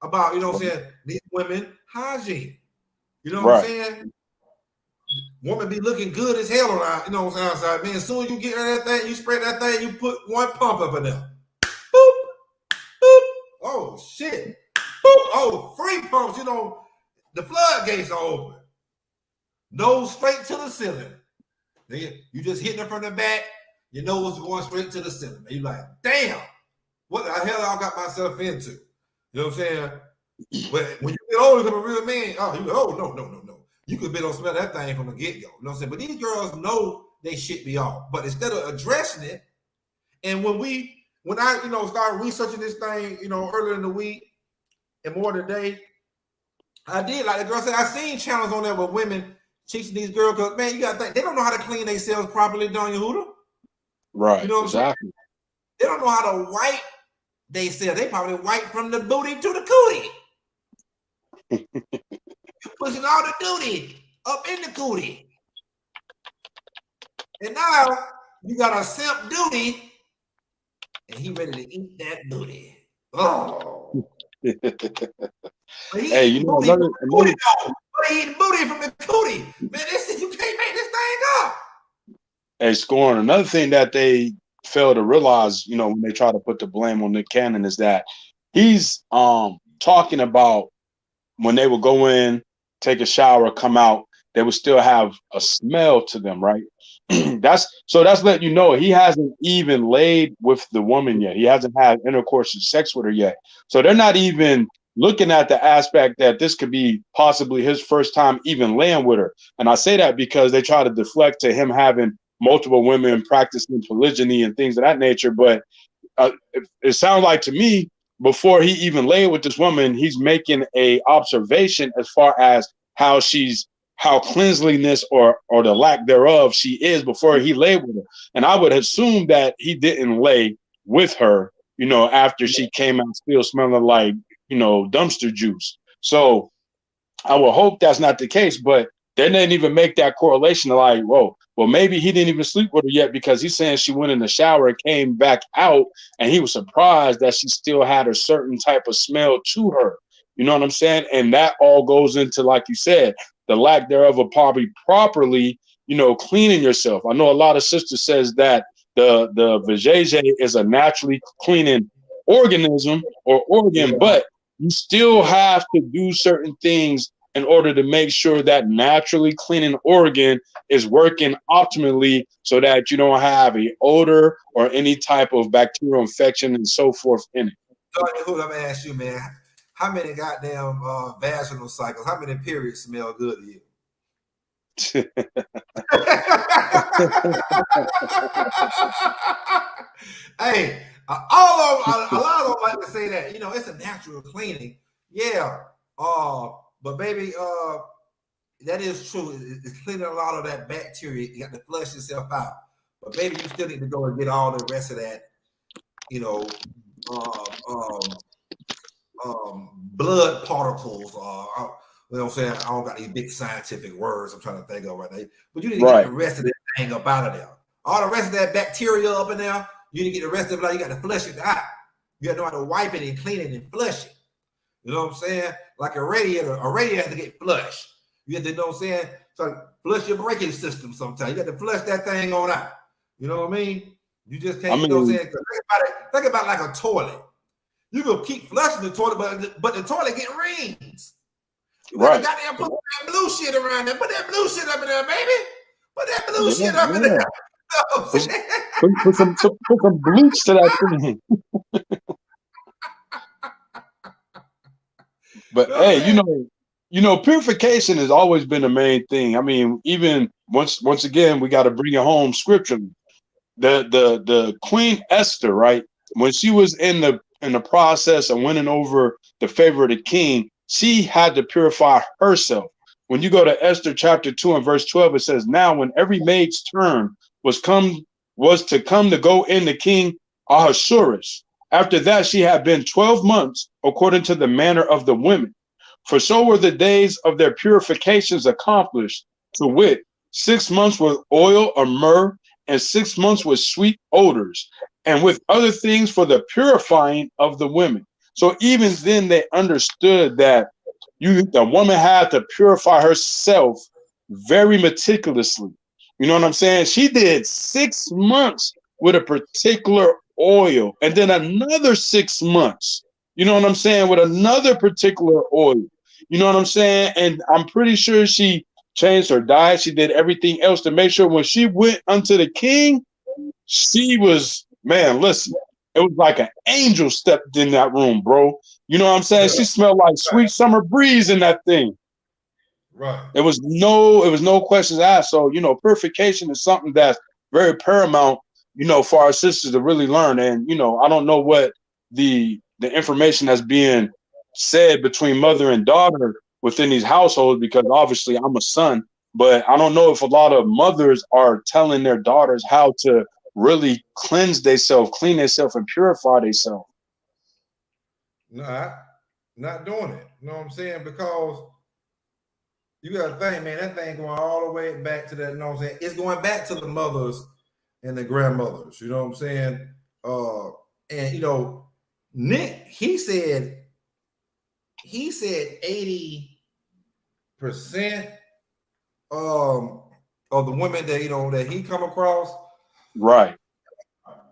about, you know what I'm saying, these women hygiene. You know what I'm saying? Woman be looking good as hell around, you know what I'm saying, outside. Man, as soon as you get that thing, you spray that thing, you put one pump up in there. Boop, boop. Oh, shit. Boop. Oh, 3 pumps, you know, the floodgates are open. Nose straight to the ceiling. You just hitting it from the back, your nose going straight to the ceiling. You like, damn, what the hell I got myself into? You know what I'm saying? But when you get older, become a real man. No. You could be on smell that thing from the get go. You know what I'm saying? But these girls know they shit be off. But instead of addressing it, and when I started researching this thing, earlier in the week and more today, I did, like the girl said, I seen channels on there with women teaching these girls, because man, you gotta think they don't know how to clean themselves properly, don't you, Hooter? Right. You know what exactly. They don't know how to wipe themselves. They probably wipe from the booty to the cootie. Pushing all the duty up in the cootie. And now you got a simp duty, and he ready to eat that booty. Oh. Hey, you know, another He eating booty from the cootie. Man, this is, you can't make this thing up. Hey, Scoring, another thing that they fail to realize, when they try to put the blame on Nick Cannon, is that he's talking about when they would go in, take a shower, come out, they would still have a smell to them, right? That's letting you know he hasn't even laid with the woman yet. He hasn't had intercourse and sex with her yet. So they're not even looking at the aspect that this could be possibly his first time even laying with her. And I say that because they try to deflect to him having multiple women, practicing polygyny and things of that nature. But it sounds like to me, before he even laid with this woman, he's making a observation as far as how cleanliness or the lack thereof she is before he laid with her. And I would assume that he didn't lay with her, after she came out still smelling like, dumpster juice. So I would hope that's not the case, but they didn't even make that correlation to like, whoa, well, maybe he didn't even sleep with her yet, because he's saying she went in the shower and came back out, and he was surprised that she still had a certain type of smell to her. You know what I'm saying? And that all goes into, like you said, the lack thereof of probably properly, cleaning yourself. I know a lot of sisters says that the vajayjay is a naturally cleaning organism or organ, but you still have to do certain things in order to make sure that naturally cleaning organ is working optimally, so that you don't have an odor or any type of bacterial infection and so forth in it. I'm gonna ask you, man, how many goddamn vaginal cycles, how many periods smell good to you? Hey, a lot of them like to say that, it's a natural cleaning. Yeah. But baby, that is true. It's cleaning a lot of that bacteria. You got to flush yourself out. But baby, you still need to go and get all the rest of that, blood particles. You know what I'm saying? I don't got these big scientific words I'm trying to think of right now. But you need to get the rest of that thing up out of there. All the rest of that bacteria up in there, you need to get the rest of it. You got to flush it out. You got to know how to wipe it and clean it and flush it. You know what I'm saying? Like a radiator has to get flushed. You have to, know what I'm saying? So flush your braking system sometimes. You got to flush that thing on out. You know what I mean? You just can't, you know what I'm saying? Think about it like a toilet. You can keep flushing the toilet, but the toilet get rings. You gotta goddamn put that blue shit around there. Put that blue shit up in there, baby. Put that blue shit up in there. Put some bleach to that thing. But hey, purification has always been the main thing. I mean, even once again, we got to bring it home scripturally. The Queen Esther, right? When she was in the process of winning over the favor of the king, she had to purify herself. When you go to Esther chapter 2 and verse 12, it says, "Now when every maid's turn was to come to go in the king Ahasuerus, after that she had been 12 months, according to the manner of the women. For so were the days of their purifications accomplished, to wit, 6 months with oil or myrrh, and 6 months with sweet odors, and with other things for the purifying of the women." So even then they understood that the woman had to purify herself very meticulously. You know what I'm saying? She did 6 months with a particular oil, and then another 6 months, you know what I'm saying, with another particular oil. You know what I'm saying? And I'm pretty sure she changed her diet. She did everything else to make sure when she went unto the king, she was, man, listen, it was like an angel stepped in that room, bro. You know what I'm saying? Yeah. She smelled like sweet summer breeze in that thing. Right. It was no questions asked. So, you know, purification is something that's very paramount, you know, for our sisters to really learn. And, you know, I don't know what the information that's being said between mother and daughter within these households, because obviously I'm a son, but I don't know if a lot of mothers are telling their daughters how to really cleanse themselves, clean themselves, and purify themselves. Not doing it. You know what I'm saying? Because you got to think, man, that thing going all the way back to that, you know what I'm saying? It's going back to the mothers and the grandmothers, you know what I'm saying? And, you know, Nick, he said 80% of the women that, you know, that he come across. Right.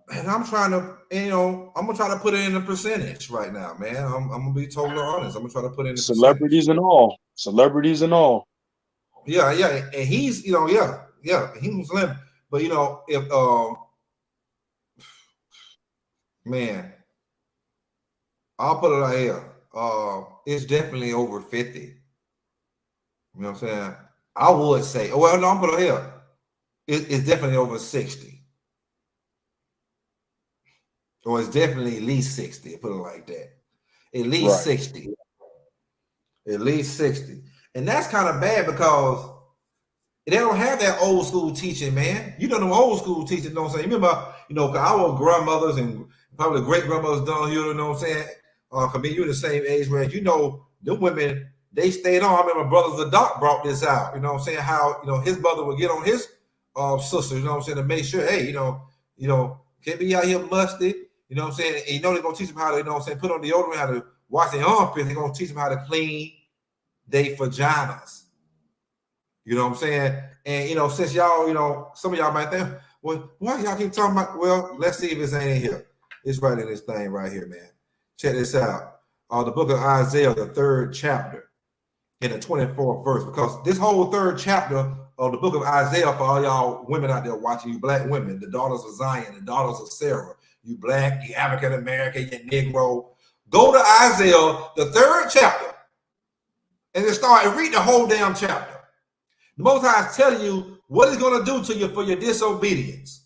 And I'm trying to, you know, I'm gonna try to put it in a percentage right now, man. I'm gonna be totally honest. I'm gonna try to put it in the celebrities and all. Celebrities and all. Yeah, and he's, you know, he was slim, but you know, if man, I'll put it right here. It's definitely over 50. You know what I'm saying? I would say, well, no, I'm put it here. It's definitely over 60. Or it's definitely at least 60, put it like that. At least 60. At least 60. And that's kind of bad because they don't have that old school teaching, man. You know, them old school teaching, you know what I'm saying? You remember, you know, our grandmothers and probably great grandmothers down here, you know what I'm saying? I mean, you're the same age range. You know, the women, they stayed on. I remember Brothers the Doc brought this out, you know what I'm saying? How, you know, his brother would get on his sister, you know what I'm saying, to make sure, hey, you know, can't be out here musty. You know what I'm saying? And you know they're gonna teach them how to, you know what I'm saying, put on deodorant, how to wash their armpits. They're gonna teach them how to clean their vaginas. You know what I'm saying? And you know, since y'all, you know, some of y'all might think, well, why y'all keep talking about? Well, let's see if it's ain't in here. It's right in this thing right here, man. Check this out. The book of Isaiah, the 3rd chapter, in the 24th verse, because this whole 3rd chapter of the book of Isaiah, for all y'all women out there watching, you black women, the daughters of Zion, the daughters of Sarah, you black, you African American, you Negro, go to Isaiah, the 3rd chapter, and then start and read the whole damn chapter. The Most High is telling you what he's going to do to you for your disobedience.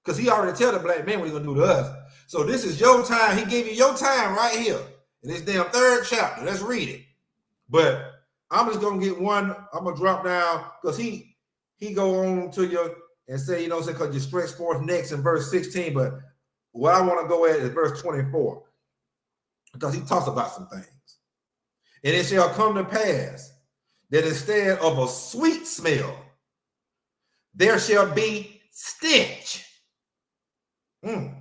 Because he already tell the black man what he's going to do to us. So this is your time. He gave you your time right here in this damn 3rd chapter. Let's read it. But I'm just going to get one. I'm going to drop down because he go on to you and say, you know, because you stretch forth next in verse 16. But what I want to go at is verse 24 because he talks about some things. And it shall come to pass that instead of a sweet smell, there shall be stench. And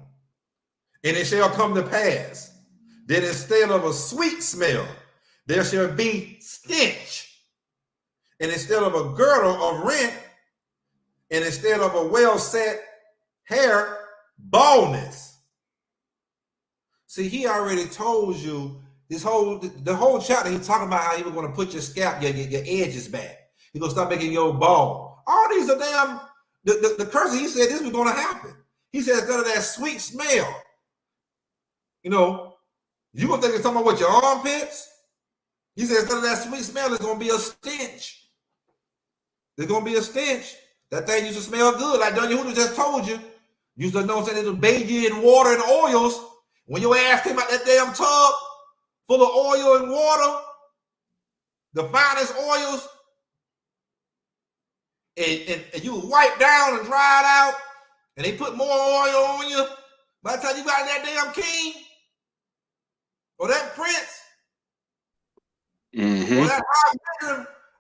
it shall come to pass that instead of a sweet smell, there shall be stench. And instead of a girdle of rent, and instead of a well-set hair, baldness. See, he already told you the whole chapter. He's talking about how he was going to put your scalp, your edges back. He's going to start making your bald. All these are damn the curses. He said this was going to happen. He said instead of that sweet smell, you know, you gonna think it's talking about what your armpits. He said instead of that sweet smell, it's gonna be a stench. There's gonna be a stench. That thing used to smell good, like Doodoo just told you. Used to know saying it'll bathe you in water and oils. When your ass came out that damn tub full of oil and water, the finest oils, and you wipe down and dry it out, and they put more oil on you. By the time you got that damn king or that prince,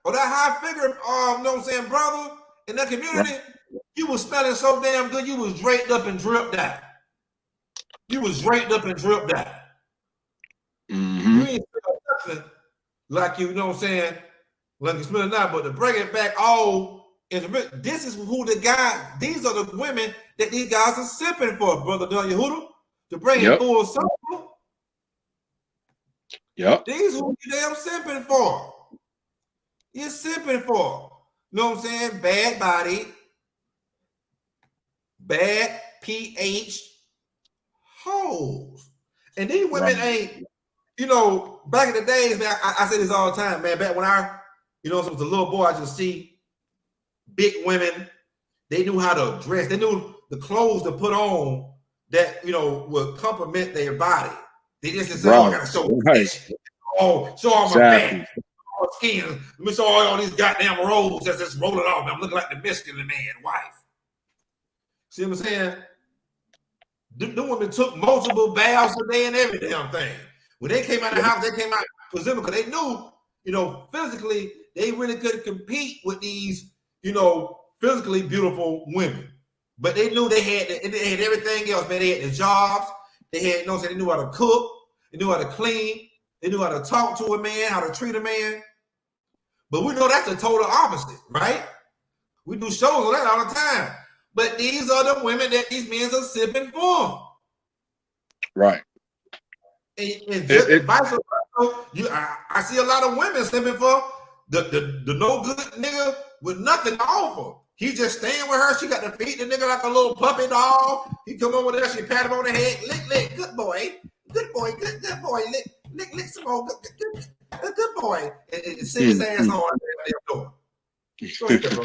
or that high figure, you know what I'm saying, brother, in that community, you was smelling so damn good, you was draped up and dripped out. You was draped up and dripped out. You ain't smell nothing like you know what I'm saying, like you smell now, but to bring it back all, this is who the guy, these are the women that these guys are simping for, brother Doodoo, to bring it full circle. These who you damn simping for. You're simping for. You know what I'm saying? Bad body, bad pH, hoes. And these women ain't, you know, back in the days, man, I say this all the time, man. Back when I, you know, was a little boy, I just see big women. They knew how to dress. They knew the clothes to put on that, you know, would complement their body. They just say, oh, I gotta show this. Oh, show all my fat, all skin. Let me show all these goddamn rolls that's just rolling off. I'm looking like the masculine man, wife. See what I'm saying? The women took multiple baths a day and every damn thing. When they came out of the house, they came out presentable because they knew, you know, physically, they really couldn't compete with these, you know, physically beautiful women. But they knew they had everything else, man. They had the jobs. They had, you know, they knew how to cook. They knew how to clean. They knew how to talk to a man, how to treat a man. But we know that's the total opposite, right? We do shows on that all the time. But these are the women that these men are simping for. Right. And just vice versa, I see a lot of women simping for the no good nigga with nothing to offer. He just staying with her. She got to feed the nigga like a little puppy dog. He come over there, she pat him on the head, lick, good boy, good boy, lick some more, good boy, and sit his ass on the door. Go ahead, bro.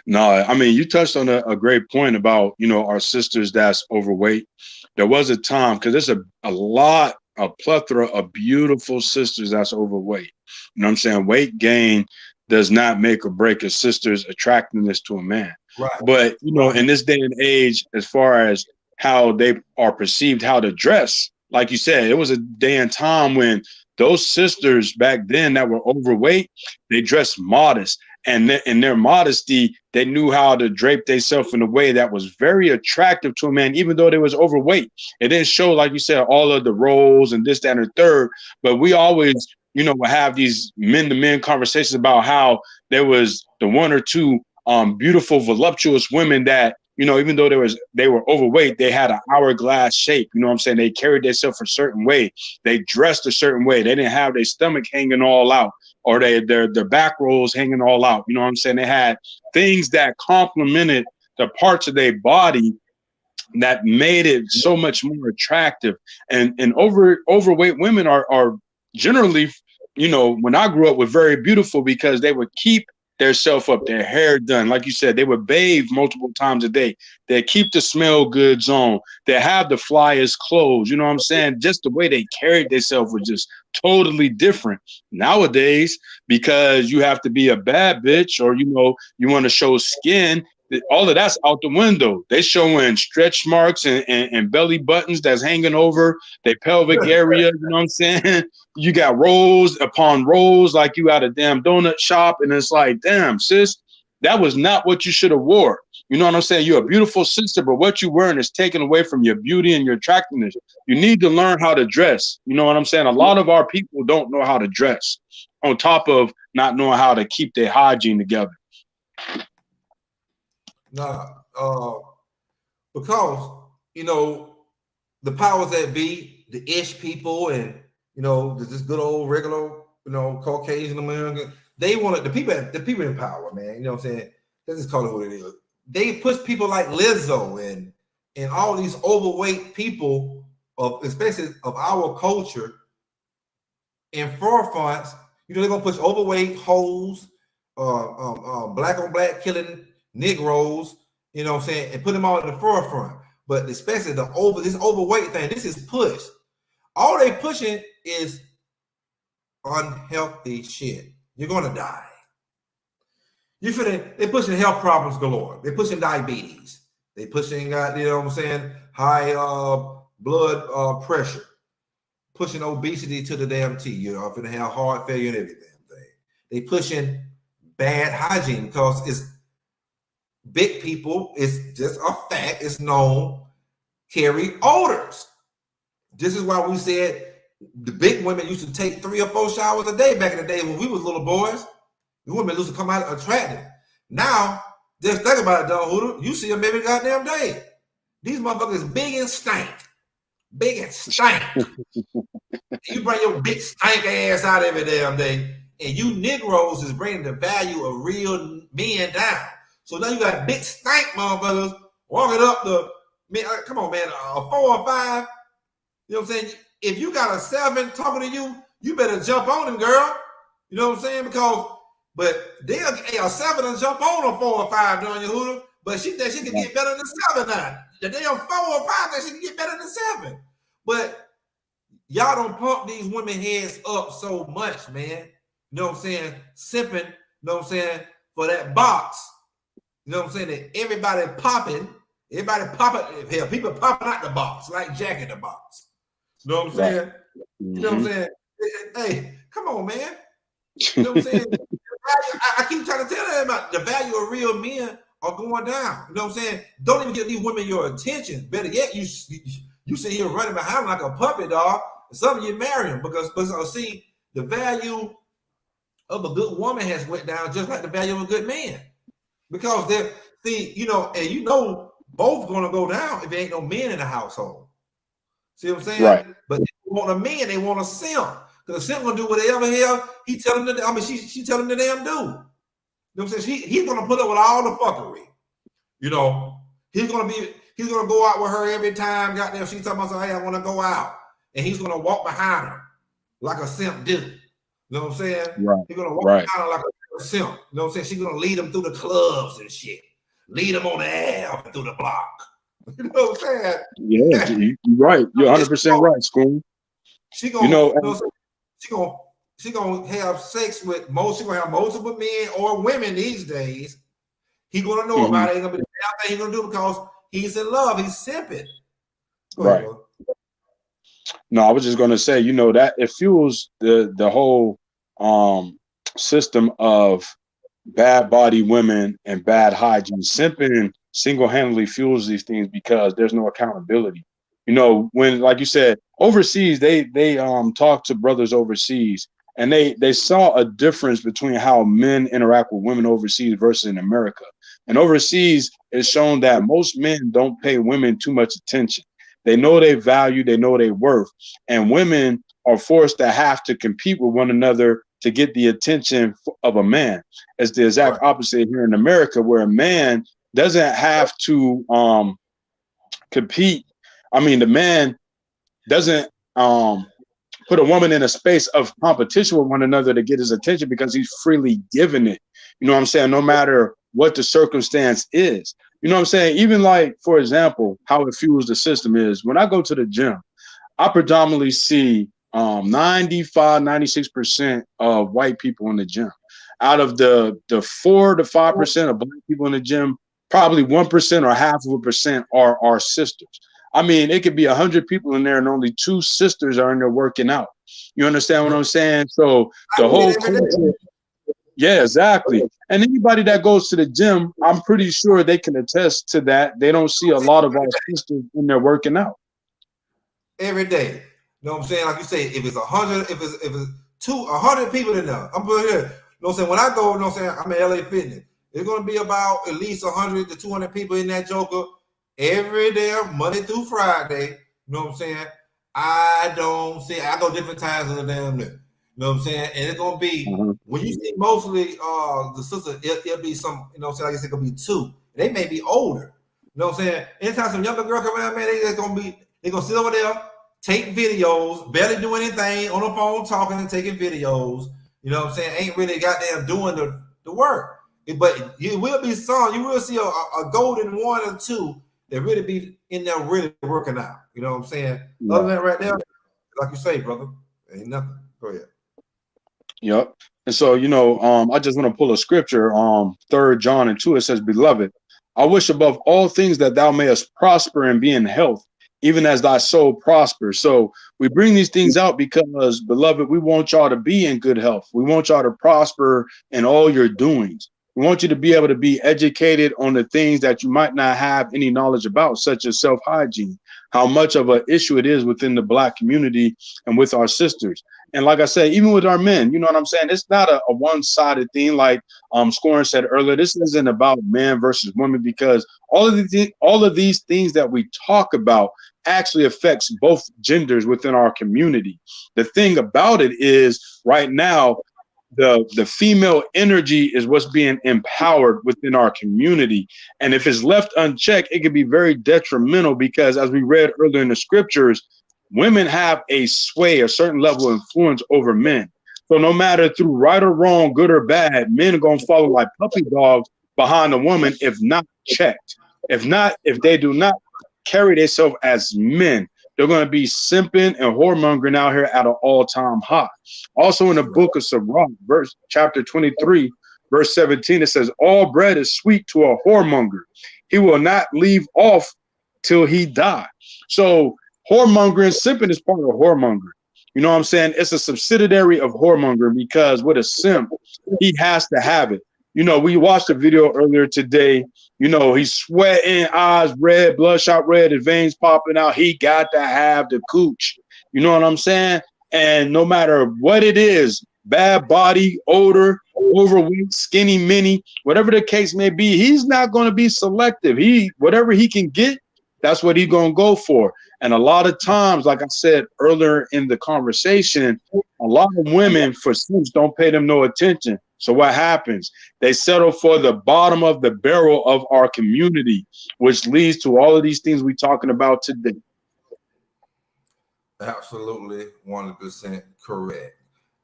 No, I mean, you touched on a great point about, you know, our sisters that's overweight. There was a time, because there's a plethora of beautiful sisters that's overweight. You know what I'm saying? Weight gain does not make or break a sister's attractiveness to a man. Right. But, you know, in this day and age, as far as how they are perceived, how to dress, like you said, it was a day and time when those sisters back then that were overweight, they dressed modest. And in their modesty, they knew how to drape themselves in a way that was very attractive to a man, even though they was overweight. It didn't show, like you said, all of the roles and this, that, and the third. But we always, you know, would have these men-to-men conversations about how there was the one or two beautiful, voluptuous women that, you know, even though they were overweight, they had an hourglass shape. You know what I'm saying? They carried themselves a certain way. They dressed a certain way. They didn't have their stomach hanging all out, or their back rolls hanging all out. You know what I'm saying? They had things that complemented the parts of their body that made it so much more attractive. And overweight women are generally, you know, when I grew up, were very beautiful because they would keep their self up, their hair done. Like you said, they would bathe multiple times a day. They keep the smell goods on. They have the flyest clothes. You know what I'm saying? Just the way they carried themselves was just totally different. Nowadays, because you have to be a bad bitch, or, you know, you want to show skin, all of that's out the window. They showing stretch marks and belly buttons that's hanging over their pelvic area. You know what I'm saying? You got rolls upon rolls like you at a damn donut shop. And it's like, damn, sis, that was not what you should have wore. You know what I'm saying? You're a beautiful sister, but what you're wearing is taken away from your beauty and your attractiveness. You need to learn how to dress. You know what I'm saying? A lot of our people don't know how to dress, on top of not knowing how to keep their hygiene together. Because, you know, the powers that be, the ish people, and, you know, this good old regular, you know, Caucasian American, they wanted the people in power, man. You know what I'm saying? Let's just call it what it is. They push people like Lizzo and all these overweight people especially of our culture in forefronts. You know, they're gonna push overweight hoes, black on black killing Negroes, you know what I'm saying, and put them all in the forefront. But especially this overweight thing, this is pushed. All they pushing is unhealthy shit. You're gonna die. They pushing health problems galore. They're pushing diabetes. They pushing, you know what I'm saying, high blood pressure. Pushing obesity to the damn T. You're gonna have heart failure and every damn thing. They pushing bad hygiene because it's big people, it's just a fact, it's known, carry odors. This is why we said the big women used to take 3 or 4 showers a day back in the day when we was little boys. The women used to come out attractive. Now, just think about it, Don Hoodoo. You see them every goddamn day. These motherfuckers big and stank. Big and stank. You bring your big stank ass out every damn day, and you Negroes is bringing the value of real men down. So now you got big stank motherfuckers walking up Man, come on, man. A 4 or 5. You know what I'm saying? If you got a 7 talking to you, you better jump on him, girl. You know what I'm saying? Because, but a 7 will jump on a 4 or 5 doing your hoodoo, but she thinks she can get better than 7 now. The damn 4 or 5 thinks she can get better than 7. But y'all don't pump these women heads up so much, man. You know what I'm saying? Simping, you know what I'm saying, for that box. You know what I'm saying? That everybody popping, hell, people popping out the box, like Jack in the Box. You know what I'm saying? Right. You know what I'm saying? Hey, come on, man. You know what I'm saying? I keep trying to tell them about the value of real men are going down. You know what I'm saying? Don't even give these women your attention. Better yet, you sit here running behind them like a puppy dog. Some of you marry them because see, the value of a good woman has went down just like the value of a good man. Because they're, see, you know, and you know both gonna go down if there ain't no men in the household. See what I'm saying? Right. But they want a man, they want a simp. Because the simp gonna do whatever hell he tell him to, I mean, she tell him to damn do. You know what I'm saying? He's gonna put up with all the fuckery. You know, he's gonna go out with her every time. Goddamn, she's talking about, hey, I want to go out, and he's gonna walk behind her like a simp do. You know what I'm saying? Right. He's gonna walk Right. behind her like a simp. You know what I'm saying? She's gonna lead him through the clubs and shit. Lead him on the Ave through the block. You know what I'm saying? Yeah, you're right. You're 100% right, School. She gonna, You know, she gonna have sex with she gonna have multiple men or women these days. He gonna know about it. Ain't gonna be the damn thing he gonna do because he's in love. He's simping. Right. No, I was just gonna say, you know, that it fuels the whole system of bad body women and bad hygiene. Simping single-handedly fuels these things because there's no accountability. You know, when, like you said, overseas, they talk to brothers overseas, and they saw a difference between how men interact with women overseas versus in America. And overseas, it's shown that most men don't pay women too much attention. They know their value, they know their worth, and women are forced to have to compete with one another to get the attention of a man. It's the exact opposite here in America, where a man doesn't have to compete. I mean, the man doesn't put a woman in a space of competition with one another to get his attention because he's freely giving it. You know what I'm saying? No matter what the circumstance is. You know what I'm saying? Even like, for example, how it fuels the system is when I go to the gym, I predominantly see 95, 96% of white people in the gym. Out of the 4 to 5% of black people in the gym, probably 1% or half of a percent are our sisters. I mean, it could be 100 people in there and only 2 sisters are in there working out. You understand what I'm saying? So the whole culture, yeah, exactly. And anybody that goes to the gym, I'm pretty sure they can attest to that. They don't see a lot of our sisters in there working out every day. You know what I'm saying? Like you say, if it's 100, if it's 100 people in there, I'm putting here. You know what I'm saying? When I go, you know what I'm saying, I'm in LA Fitness. It's gonna be about at least 100 to 200 people in that joker every day, Monday through Friday. You know what I'm saying? I go different times of the damn day. You know what I'm saying? And it's gonna be when you see mostly the sister, it'll be some, you know what I'm saying, like I said, it'll be 2. They may be older. You know what I'm saying? Anytime some younger girl come around, man, they're gonna sit over there, take videos, barely do anything, on the phone talking and taking videos. You know what I'm saying? Ain't really goddamn doing the work. But you will be some, you will see a golden 1 or 2 that really be in there really working out. You know what I'm saying? Yeah. Other than that right there, like you say, brother, ain't nothing. Go ahead. Yep. And so, you know, I just want to pull a scripture, 3 John and 2. It says, "Beloved, I wish above all things that thou mayest prosper and be in health, even as thy soul prospers." So we bring these things out because, beloved, we want y'all to be in good health. We want y'all to prosper in all your doings. We want you to be able to be educated on the things that you might not have any knowledge about, such as self-hygiene, how much of an issue it is within the Black community and with our sisters. And like I said, even with our men, you know what I'm saying? It's not a one-sided thing. Like Scoring said earlier, this isn't about man versus woman, because all of these things that we talk about actually affects both genders within our community. The thing about it is right now, the female energy is what's being empowered within our community. And if it's left unchecked, it can be very detrimental because, as we read earlier in the scriptures, women have a sway, a certain level of influence over men. So no matter through right or wrong, good or bad, men are going to follow like puppy dogs behind a woman if not checked. If they do not carry themselves as men, they're going to be simping and whoremongering out here at an all-time high. Also in the book of Sirach, chapter 23, verse 17, it says, all bread is sweet to a whoremonger. He will not leave off till he die. So whoremongering, simping is part of whoremongering. You know what I'm saying? It's a subsidiary of whoremongering because with a simp, he has to have it. You know, we watched a video earlier today. You know, he's sweating, eyes red, bloodshot red, his veins popping out. He got to have the cooch. You know what I'm saying? And no matter what it is, bad body, odor, overweight, skinny, mini, whatever the case may be, he's not going to be selective. Whatever he can get, that's what he's going to go for. And a lot of times, like I said earlier in the conversation, a lot of women for simps don't pay them no attention. So what happens? They settle for the bottom of the barrel of our community, which leads to all of these things we're talking about today. Absolutely 100% correct.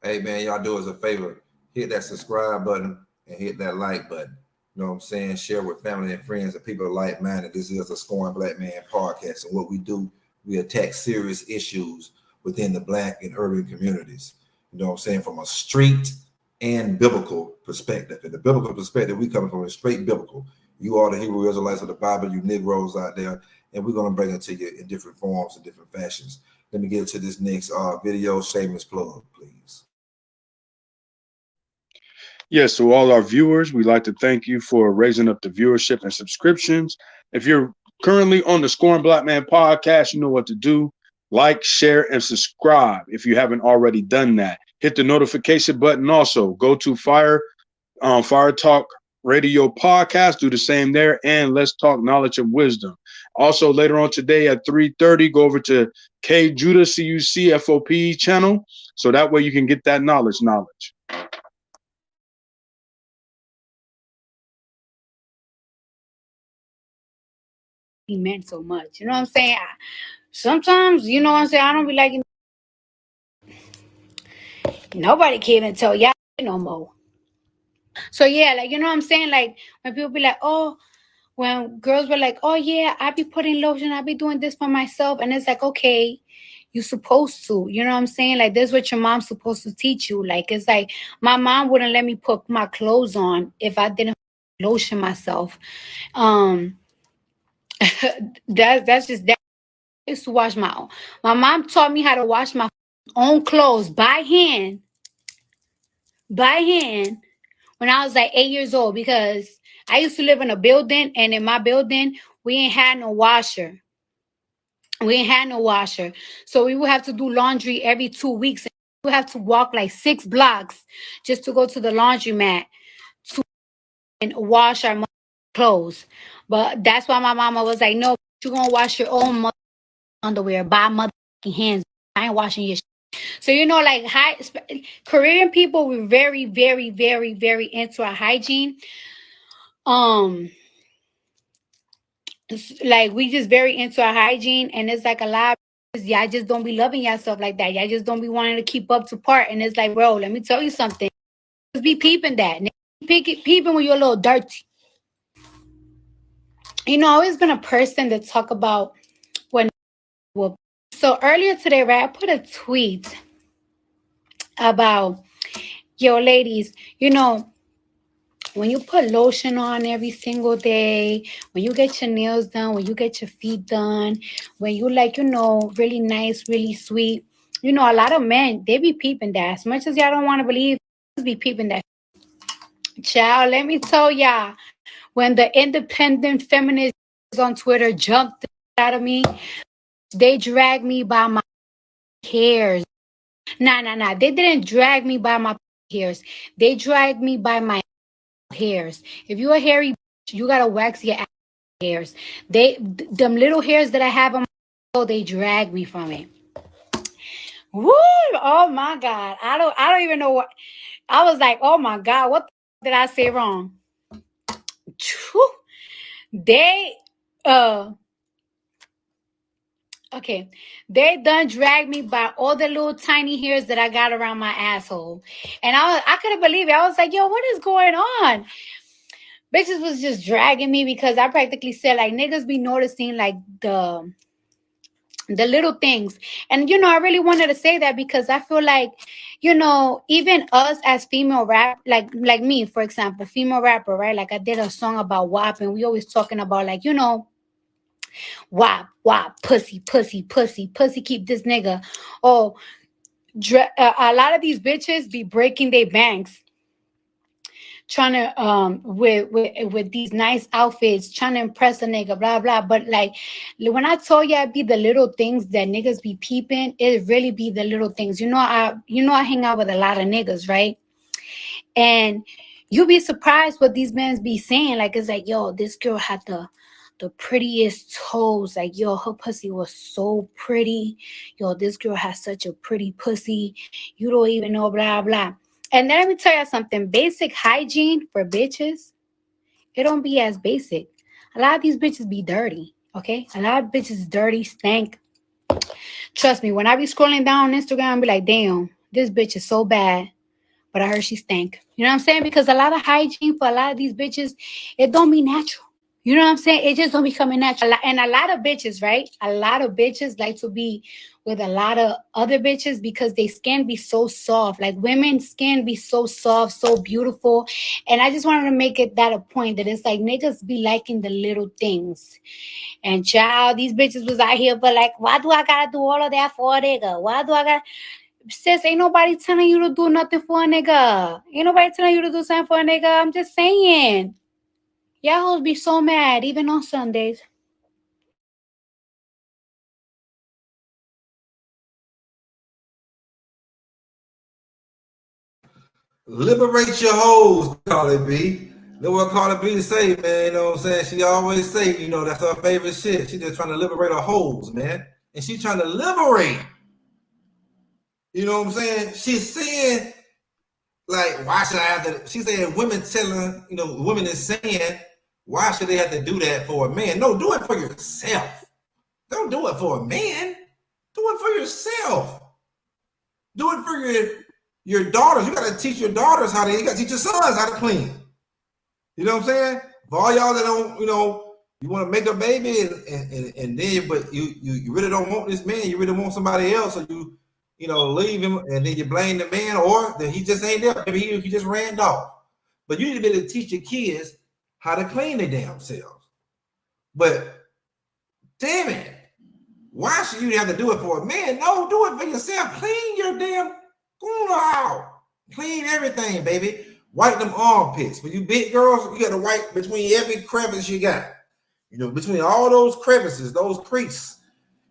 Hey, man, y'all do us a favor. Hit that subscribe button and hit that like button. You know what I'm saying? Share with family and friends and people like-minded. This is a Scoring Black Man podcast. And what we do, we attack serious issues within the Black and urban communities. You know what I'm saying? From a street and biblical perspective. And the biblical perspective, we coming from a straight biblical. You are the Hebrew Israelites of the Bible, you Negroes out there, and we're going to bring it to you in different forms and different fashions. Let me get to this next video. Shameless plug, please. Yes, so all our viewers, we'd like to thank you for raising up the viewership and subscriptions. If you're currently on the Scoring Black Man podcast, you know what to do. Like, share, and subscribe if you haven't already done that. Hit the notification button also. Go to Fire Talk Radio Podcast. Do the same there. And Let's Talk Knowledge and Wisdom. Also, later on today at 3:30, go over to K Judah CUC FOP channel. So that way you can get that knowledge. He meant so much. You know what I'm saying? Sometimes, you know what I'm saying, I don't be liking. Nobody can even tell y'all no more. So yeah, like, you know what I'm saying? Like when people be like, oh, when girls were like, oh yeah, I be putting lotion, I be doing this for myself. And it's like, okay, you're supposed to, you know what I'm saying? Like this is what your mom's supposed to teach you. Like it's like my mom wouldn't let me put my clothes on if I didn't lotion myself. That's just that. I used to wash my own. My mom taught me how to wash my own clothes by hand when I was like 8 years old, because I used to live in a building, and in my building we ain't had no washer. So we would have to do laundry every 2 weeks. We would have to walk like 6 blocks just to go to the laundromat to and wash our clothes. But that's why my mama was like, no, you're gonna wash your own underwear by motherfucking hands. I ain't washing your shit. So, you know, like Korean people were very, very, very, very into our hygiene. Like we just very into our hygiene, and it's like a lot of y'all just don't be loving yourself like that. Y'all just don't be wanting to keep up to part. And it's like, bro, let me tell you something. Just be peeping that. Peeping when you're a little dirty. You know, I've always been a person that talk about when. So earlier today, right, I put a tweet about, yo, ladies, you know, when you put lotion on every single day, when you get your nails done, when you get your feet done, when you like, you know, really nice, really sweet, you know, a lot of men, they be peeping that. As much as y'all don't want to believe, be peeping that. Child, let me tell y'all, when the independent feminists on Twitter jumped out of me, they dragged me by my hairs. Nah. They didn't drag me by my hairs. They dragged me by my hairs. If you're a hairy, you gotta wax your hairs. Them little hairs that I have on my, they drag me from it. Woo! Oh my God. I don't even know what I was like, oh my God, what did I say wrong? Whew. They okay. They done dragged me by all the little tiny hairs that I got around my asshole. And I couldn't believe it. I was like, yo, what is going on? Bitches was just dragging me because I practically said like niggas be noticing like the little things. And I really wanted to say that because I feel like even us as female rap, like me, for example, female rapper, right? Like I did a song about WAP, and we always talking about like WAP, WAP, pussy, pussy, pussy, pussy, keep this nigga. Oh, a lot of these bitches be breaking their banks trying to with these nice outfits, trying to impress a nigga, blah blah. But like when I told you, it be the little things that niggas be peeping. It really be the little things. I hang out with a lot of niggas, right? And you be surprised what these men be saying. Like it's like, yo, this girl had the prettiest toes. Like, yo, her pussy was so pretty. Yo, this girl has such a pretty pussy. You don't even know, blah blah. And then let me tell you something. Basic hygiene for bitches, it don't be as basic. A lot of these bitches be dirty, okay? A lot of bitches dirty, stank. Trust me, when I be scrolling down on Instagram, I be like, damn, this bitch is so bad, but I heard she stank. You know what I'm saying? Because a lot of hygiene for a lot of these bitches, it don't be natural. You know what I'm saying? It just don't be coming natural. And a lot of bitches, right? A lot of bitches like to be with a lot of other bitches because they skin be so soft. Like women's skin be so soft, so beautiful. And I just wanted to make it that a point that it's like niggas be liking the little things. And child, these bitches was out here, but like, why do I gotta do all of that for a nigga? Why do I gotta... Sis, ain't nobody telling you to do nothing for a nigga. Ain't nobody telling you to do something for a nigga. I'm just saying. Y'all hoes be so mad, even on Sundays. Liberate your hoes, Carly B. That's what Carly B say, man. You know what I'm saying? She always say, that's her favorite shit. She just trying to liberate her hoes, man. And she trying to liberate. You know what I'm saying? She's saying, like, why should I have to? She's saying women telling, women is saying, why should they have to do that for a man? No, do it for yourself. Don't do it for a man. Do it for yourself. Do it for your daughters. You got to teach your daughters you got to teach your sons how to clean. You know what I'm saying? For all y'all that don't, you want to make a baby and then, but you really don't want this man. You really want somebody else. So you leave him and then you blame the man, or that he just ain't there. Maybe he just ran off. But you need to be able to teach your kids how to clean their damn selves. But damn it, why should you have to do it for a man? No, do it for yourself. Clean your damn out. Clean everything, baby. Wipe them armpits. For you big girls, you got to wipe between every crevice you got. Between all those crevices, those creases,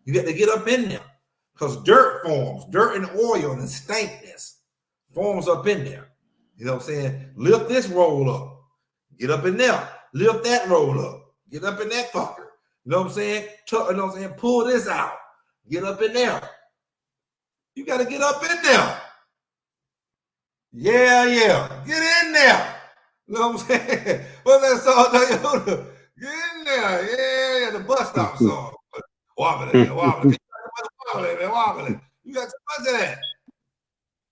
you got to get up in there. Because dirt forms, dirt and oil and stankness forms up in there. You know what I'm saying? Lift this roll up. Get up in there. Lift that roll up. Get up in that fucker. You know what I'm saying? Pull this out. Get up in there. You got to get up in there. Yeah. Get in there. You know what I'm saying? What's that song? Get in there. Yeah. The bus stop song. Wobbling. Wobbling. You got too much of that.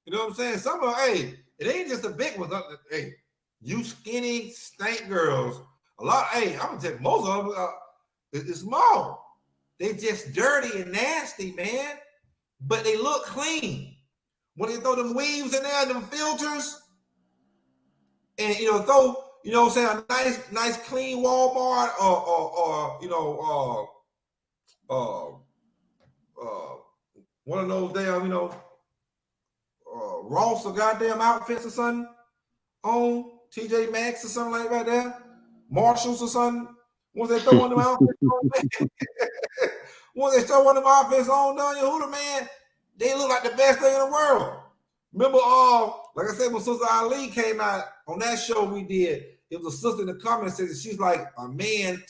You know what I'm saying? Some of it ain't just a big one. Hey, you skinny stank girls. A lot. Hey, I'm gonna tell you, most of them it's small. They just dirty and nasty, man. But they look clean. When they throw them weaves in there, them filters, and throw, what I'm saying, a nice clean Walmart or one of those damn, Ross or goddamn outfits or something on TJ Maxx or something like that there, Marshalls or something. Once they throw one of them outfits on, once they throw one of them outfits on, who the man, they look like the best thing in the world. Remember, like I said, when Sister Ali came out on that show we did, it was a sister in the comments said that she's like a man,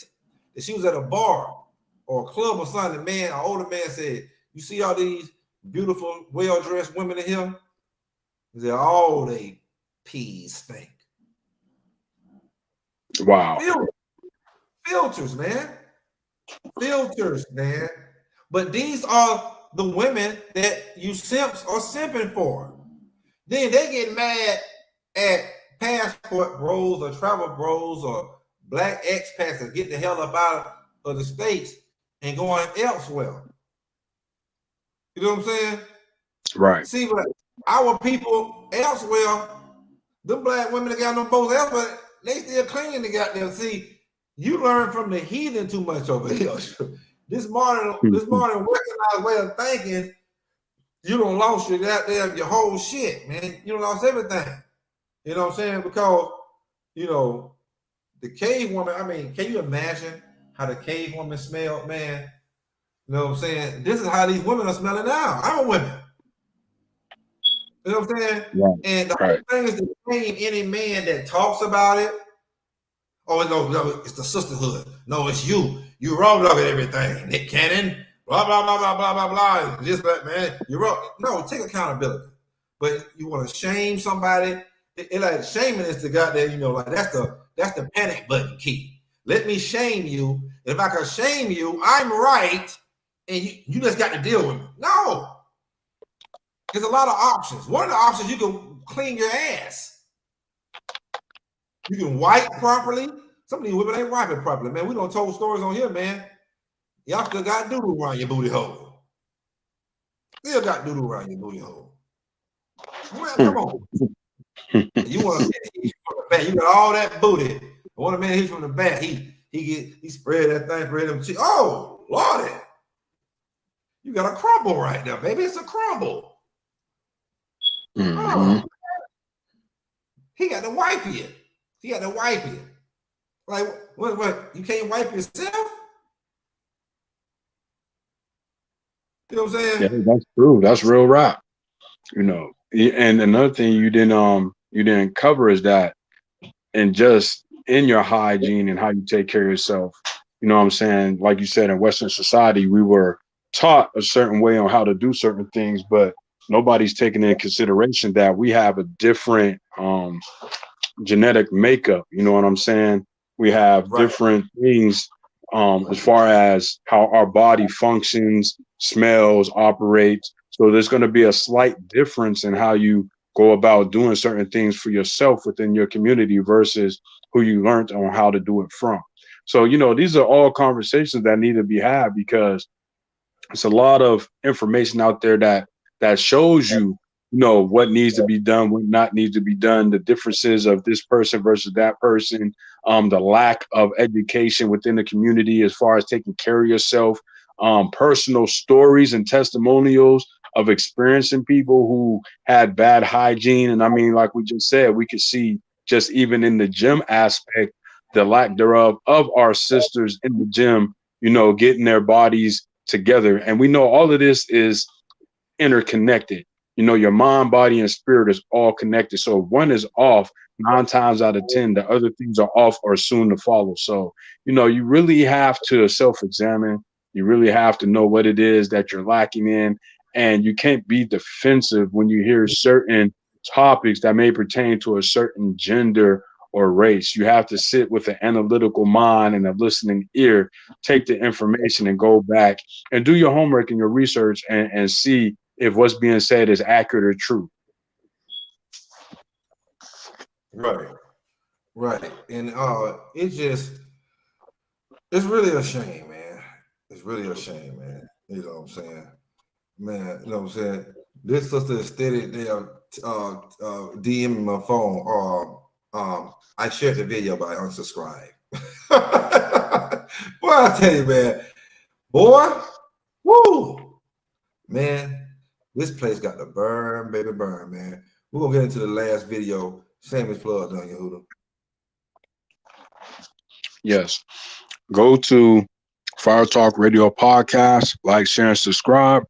that she was at a bar or a club or something. An older man said, you see all these beautiful, well-dressed women in here, they're all they peas stink. Wow. Filters, man. Filters, man. But these are the women that you simps are simping for. Then they get mad at passport bros or travel bros or black expats that get the hell up out of the States and going elsewhere. You know what I'm saying? Right. See, but our people elsewhere, the black women that got no boats elsewhere, they still cleaning the goddamn. See, you learn from the heathen too much over here. This modern recognized way of thinking, you don't lost your goddamn your whole shit, man. You don't lost everything. You know what I'm saying? Because, you know, the cave woman, I mean, can you imagine how the cave woman smelled, man? You know what I'm saying? This is how these women are smelling now. I'm a woman. You know what I'm saying? Right. And the whole thing is to blame any man that talks about it. Oh, no, it's the sisterhood. No, it's you. You wrong at everything. Nick Cannon, blah, blah, blah, blah, blah, blah, blah. Just like, man, you're wrong. No, take accountability. But you want to shame somebody. It like shaming is the goddamn, you know, like that's the panic button key. Let me shame you. If I can shame you, I'm right. And you just got to deal with me. No. There's a lot of options. One of the options, you can clean your ass. You can wipe properly. Some of these women ain't wiping properly, man. We done told stories on here, man. Y'all still got doodle around your booty hole. Still got doodle around your booty hole. Well, come on. You want to hit from the back. You got all that booty. I want a man hit from the back. He spread that thing, spread them cheeks. Oh, Lordy. You got a crumble right there, baby. It's a crumble. Oh, he got to wipe you. He got to wipe you. Like, what? You can't wipe yourself? You know what I'm saying? Yeah, that's true. That's real rap. You know, and another thing you didn't cover is that, and just in your hygiene and how you take care of yourself. You know what I'm saying? Like you said, in Western society, we were taught a certain way on how to do certain things, but nobody's taking into consideration that we have a different genetic makeup. You know what I'm saying? We have different things as far as how our body functions, smells, operates. So there's going to be a slight difference in how you go about doing certain things for yourself within your community versus who you learned on how to do it from. So, you know, these are all conversations that need to be had, because it's a lot of information out there that shows you, you know, what needs to be done, what not needs to be done, the differences of this person versus that person, the lack of education within the community as far as taking care of yourself, personal stories and testimonials of experiencing people who had bad hygiene. And I mean, like we just said, we could see just even in the gym aspect, the lack thereof of our sisters in the gym, you know, getting their bodies together. And we know all of this is interconnected. You know, your mind, body, and spirit is all connected. So if one is off, 9 times out of 10, the other things are off or soon to follow. So, you know, you really have to self-examine. You really have to know what it is that you're lacking in. And you can't be defensive when you hear certain topics that may pertain to a certain gender or race. You have to sit with an analytical mind and a listening ear, take the information and go back and do your homework and your research and see if what's being said is accurate or true. Right. And it's really a shame, man. It's really a shame, man. You know what I'm saying? Man, you know what I'm saying? This sister is steady there DMing my phone. I shared the video, but I unsubscribed. Boy, I tell you, man. Boy, woo! Man, this place got to burn, baby, burn, man. We're going to get into the last video. Shameless plug, don't you, Hoodoo? Yes. Go to Fire Talk Radio Podcast, like, share, and subscribe.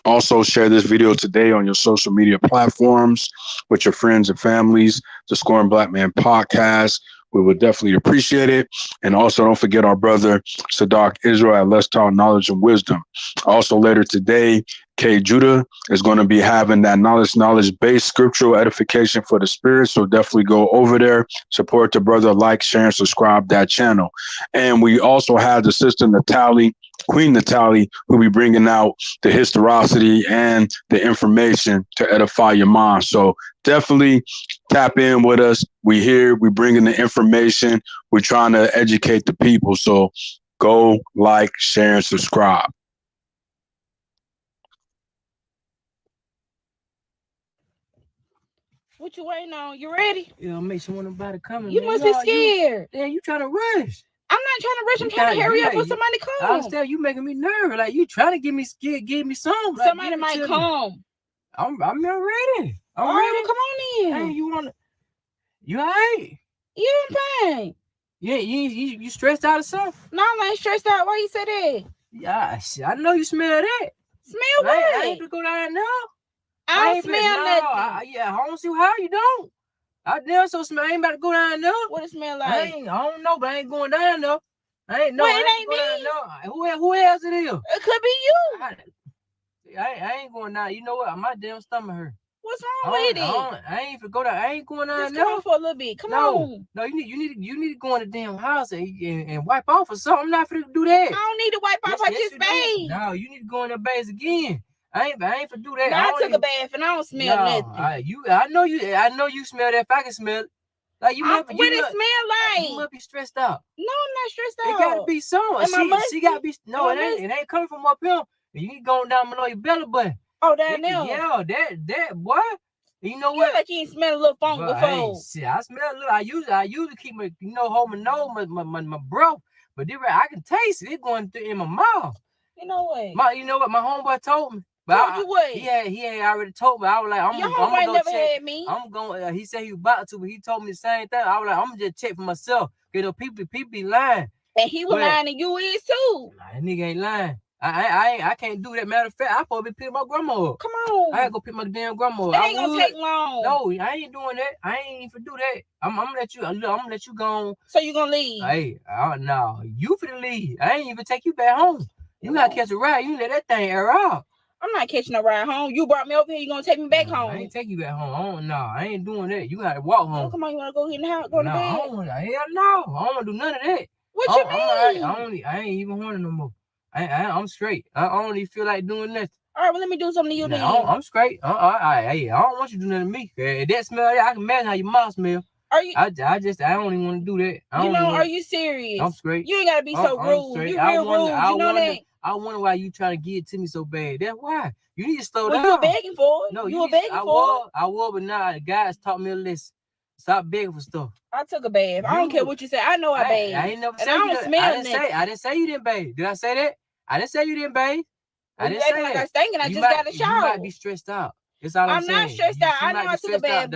Also, share this video today on your social media platforms with your friends and families. The Scoring Black Man Podcast we would definitely appreciate it. And also don't forget our brother Sadak Israel at Let's Talk Knowledge and Wisdom. Also later today, K. Judah is going to be having that knowledge-based scriptural edification for the spirit. So definitely go over there, support the brother, like, share, and subscribe that channel. And we also have the sister Natalie, Queen Natalie, who'll be bringing out the historicity and the information to edify your mind. So definitely tap in with us. We here, we bringing the information. We're trying to educate the people. So go like, share, and subscribe. What you waiting on? You ready? Yeah, make sure nobody coming. You must be scared. Yeah, you trying to rush. I'm not trying to rush. I'm trying to hurry up for somebody to come. I understand you making me nervous. Like you trying to give me scared, give me something. Like, somebody might come. I'm ready. I'm ready. Come on in. Hey, you all right? You in pain? Yeah, you stressed out or something? No, I ain't stressed out. Why you say that? Yeah, I know you smell that. Smell what? I ain't gonna go down now. I don't smell nothing. I don't see how you don't. I damn so smell. I ain't about to go down there. What it smell like? I don't know, but I ain't going down there. I ain't know. Well, it ain't me. Who else it is? It could be you. I ain't going down. You know what? My damn stomach hurt. What's wrong with it? I ain't even go down. I ain't going down Just there. come on for a little bit. Come on. No, you need to go in the damn house and wipe off or something. I'm not finna do that. I don't need to wipe off. I just bathed. No, you need to go in the base again. I ain't for do that. No, I took a bath and I don't smell nothing. I know you smell that. If I can smell it, like you what it smell like? You must be stressed out. No, I'm not stressed out. It gotta be some. She gotta be. No, it ain't coming from up here. You need going down below your belly button. Oh, down there. Yeah, that boy. You know what? Like you ain't smell a little funk before. I smell a little. I usually keep my hold my nose, my breath, but I can taste it. It's going through in my mouth. You know what? You know what? My homeboy told me. But you what? He had already told me. I was like, Your homeboy never had me. I'm going. He said he was about to, but he told me the same thing. I was like, I'm gonna just check for myself. You know, people be lying. And he was lying, and you is too. Nah, that nigga ain't lying. I can't do that. Matter of fact, I probably pick my grandma up. Come on. I gotta go pick my damn grandma up. That ain't gonna take long. No, I ain't doing that. I ain't even for do that. I'm gonna let you go on. So you gonna leave? Hey, no, you finna leave. I ain't even take you back home. You gotta catch a ride. You let that thing air out. I'm not catching a ride home. You brought me over here. You gonna take me back home? I ain't take you back home. No, I ain't doing that. You gotta walk home. Oh, come on, you wanna go in the house? Go to bed? Hell no. I don't wanna do none of that. What you I mean? ain't even horny no more. I'm straight. I don't even feel like doing nothing. All right, well, let me do something to you then. I'm straight. I don't want you to do nothing to me. That smell, I can imagine how your mouth smell. Are you? I don't even want to do that. Are you serious? I'm straight. You ain't gotta be so rude. You real rude. You know that? I wonder why you trying to give it to me so bad. That's why. You need to slow down. You were begging for it. No, you were begging for it. I was, but now the guys taught me a lesson. Stop begging for stuff. I took a bath. I don't care what you say. I know I bathed. I ain't never said I don't smell nothing. I didn't say you didn't bathe. Did I say that? I didn't say you didn't bathe. I didn't say that. Like I was thinking. I just got a shower. You might be stressed out. That's all I'm saying. I'm not stressed out. I know I took a bath.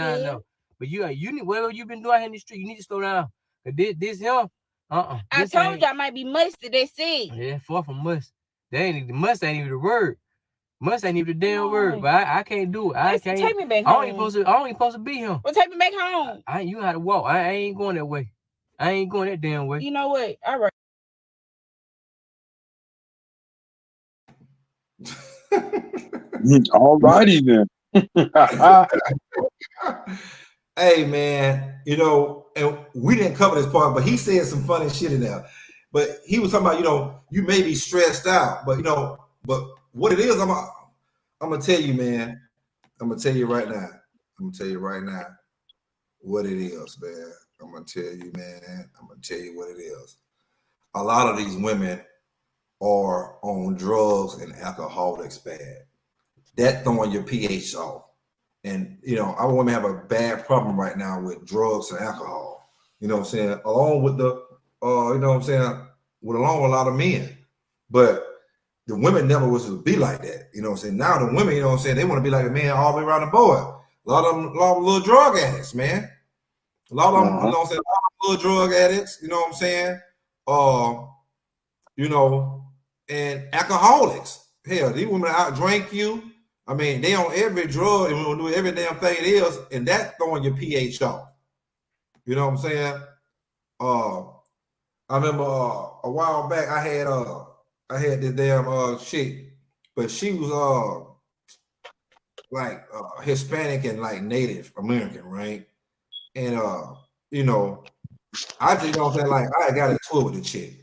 But you need whatever you've been doing here in the street. You need to slow down. This here, I told you I might be musty. That's it. Yeah, far from must. Must ain't even the word. Must ain't even the damn word. But I can't do it. I can't. Take me back home. I ain't supposed to be here. Well, take me back home. You know how to walk. I ain't going that way. I ain't going that damn way. You know what? All right. All righty then. Hey man, and we didn't cover this part, but he said some funny shit in there. But he was talking about, you may be stressed out, but but what it is, I'm gonna tell you, man. I'm gonna tell you right now. What it is, man. I'm gonna tell you, man. I'm gonna tell you what it is. A lot of these women are on drugs and alcoholics bad. That throwing your pH off. And our women have a bad problem right now with drugs and alcohol. You know what I'm saying? Along with along with a lot of men. But the women never was to be like that. You know what I'm saying? Now the women, they want to be like a man all the way around the board. A lot of them little drug addicts, man. A lot of them, a lot of little drug addicts, you know what I'm saying? And alcoholics. Hell, these women out drink you. I mean, they on every drug and do every damn thing it is, and that's throwing your pH off. You know what I'm saying? I remember a while back I had this damn chick, but she was like Hispanic and like Native American, right? And you know, I just, you know what I'm saying, like I got into it with the chick.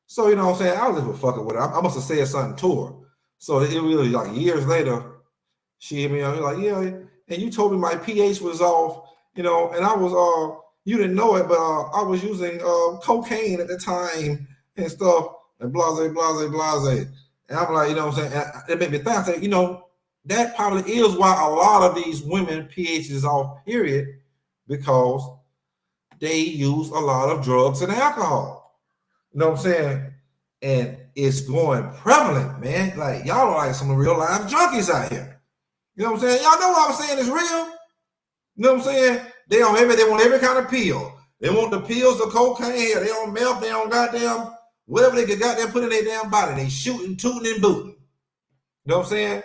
So you know what I'm saying, I was just fucking with her. I must have said something to her. So it was like years later, she hit me up, like, yeah, and you told me my pH was off, you know, and I was you didn't know it, but I was using cocaine at the time and stuff, and blase, blase, blase. And I'm like, you know what I'm saying? And it made me think, I said, you know, that probably is why a lot of these women pH is off, period, because they use a lot of drugs and alcohol. You know what I'm saying? And it's going prevalent, man. Like y'all are like some real life junkies out here. You know what I'm saying? Y'all know what I'm saying is real. You know what I'm saying? They want every kind of pill. They want the pills, the cocaine. They on meth. They on goddamn whatever they can goddamn put in their damn body. They shooting, tooting, and booting. You know what I'm saying?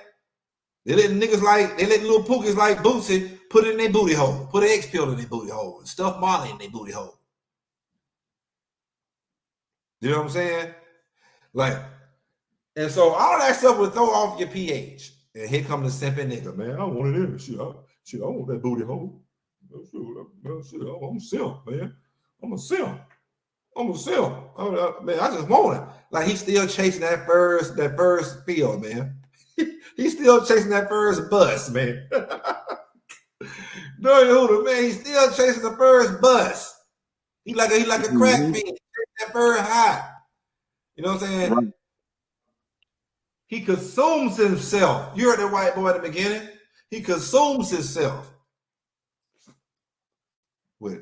They letting little pookies like Bootsy put it in their booty hole, put an X pill in their booty hole, and stuff Molly in their booty hole. You know what I'm saying? Like, and so all that stuff would throw off your pH. And here come the simping nigga, man. I want it in. Shit, I want that booty hole. Shit, I'm a simp, man. I'm a simp. Man, I just want it. Like he's still chasing that first field, man. He's still chasing that first bus, man. No, man, he's still chasing the first bus. He like a crack fiend, that first high. You know what I'm saying? Right. He consumes himself. You heard that white boy at the beginning. He consumes himself with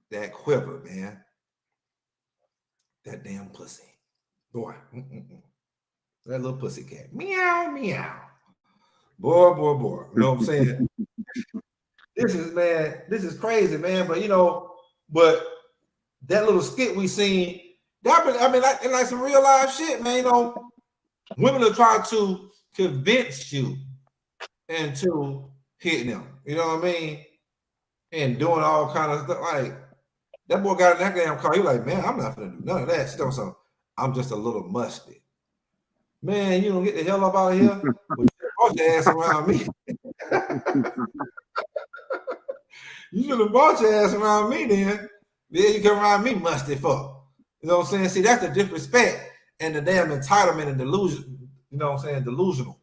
that quiver, man. That damn pussy, boy. That little pussy cat. Meow, meow. Boy. You know what I'm saying? This is crazy, man. But you know, that little skit we seen, like some real life shit, man. You know, women are trying to convince you into hitting them. You know what I mean? And doing all kind of stuff. Like that boy got in that damn car. He like, man, I'm not gonna do none of that. So I'm just a little musty. Man, you don't get the hell up out of here. Brought your ass around me. You should have brought your ass around me then. Then you come around me musty fuck. You know what I'm saying? See, that's the disrespect and the damn entitlement and delusion. You know what I'm saying? Delusional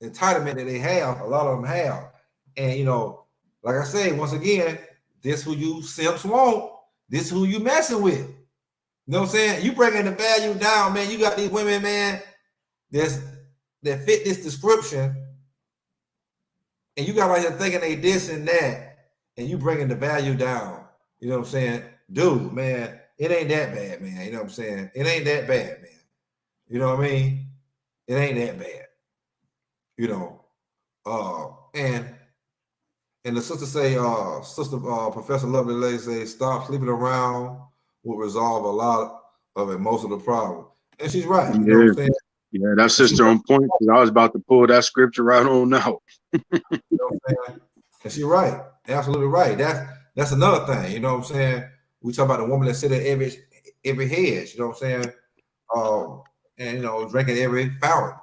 entitlement that they have. A lot of them have. And you know, like I say, once again, this who you simps want. This who you messing with. You know what I'm saying? You bringing the value down, man. You got these women, man, that fit this description, and you got right here thinking they this and that, and you bringing the value down. You know what I'm saying? Dude, man, it ain't that bad, man. You know what I'm saying? It ain't that bad, man. You know what I mean? It ain't that bad. You know, and the sister say, Professor Lovely Lady say, stop sleeping around will resolve a lot of it, most of the problem. And she's right. You know what I'm saying? Yeah, that sister on point. I was about to pull that scripture right on out. You know what I'm saying? And she's right. Absolutely right. That's another thing. You know what I'm saying? We talk about the woman that sit at every hedge. You know what I'm saying? And you know, drinking every fountain,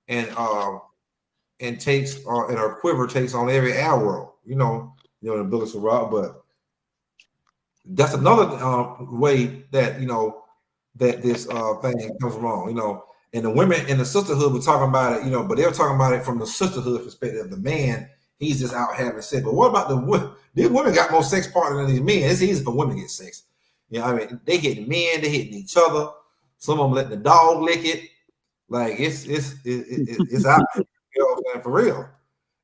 and takes and her quiver takes on every arrow. You know, in the Book of Sirach. But that's another way that that this thing comes wrong. You know. And the women in the sisterhood were talking about it, but they were talking about it from the sisterhood perspective. The man, he's just out having sex. But what about the women? These women got more sex partners than these men. It's easy for women to get sex. You know, I mean, they hitting men, they hitting each other. Some of them letting the dog lick it. Like it's out there, you know what I'm saying, for real.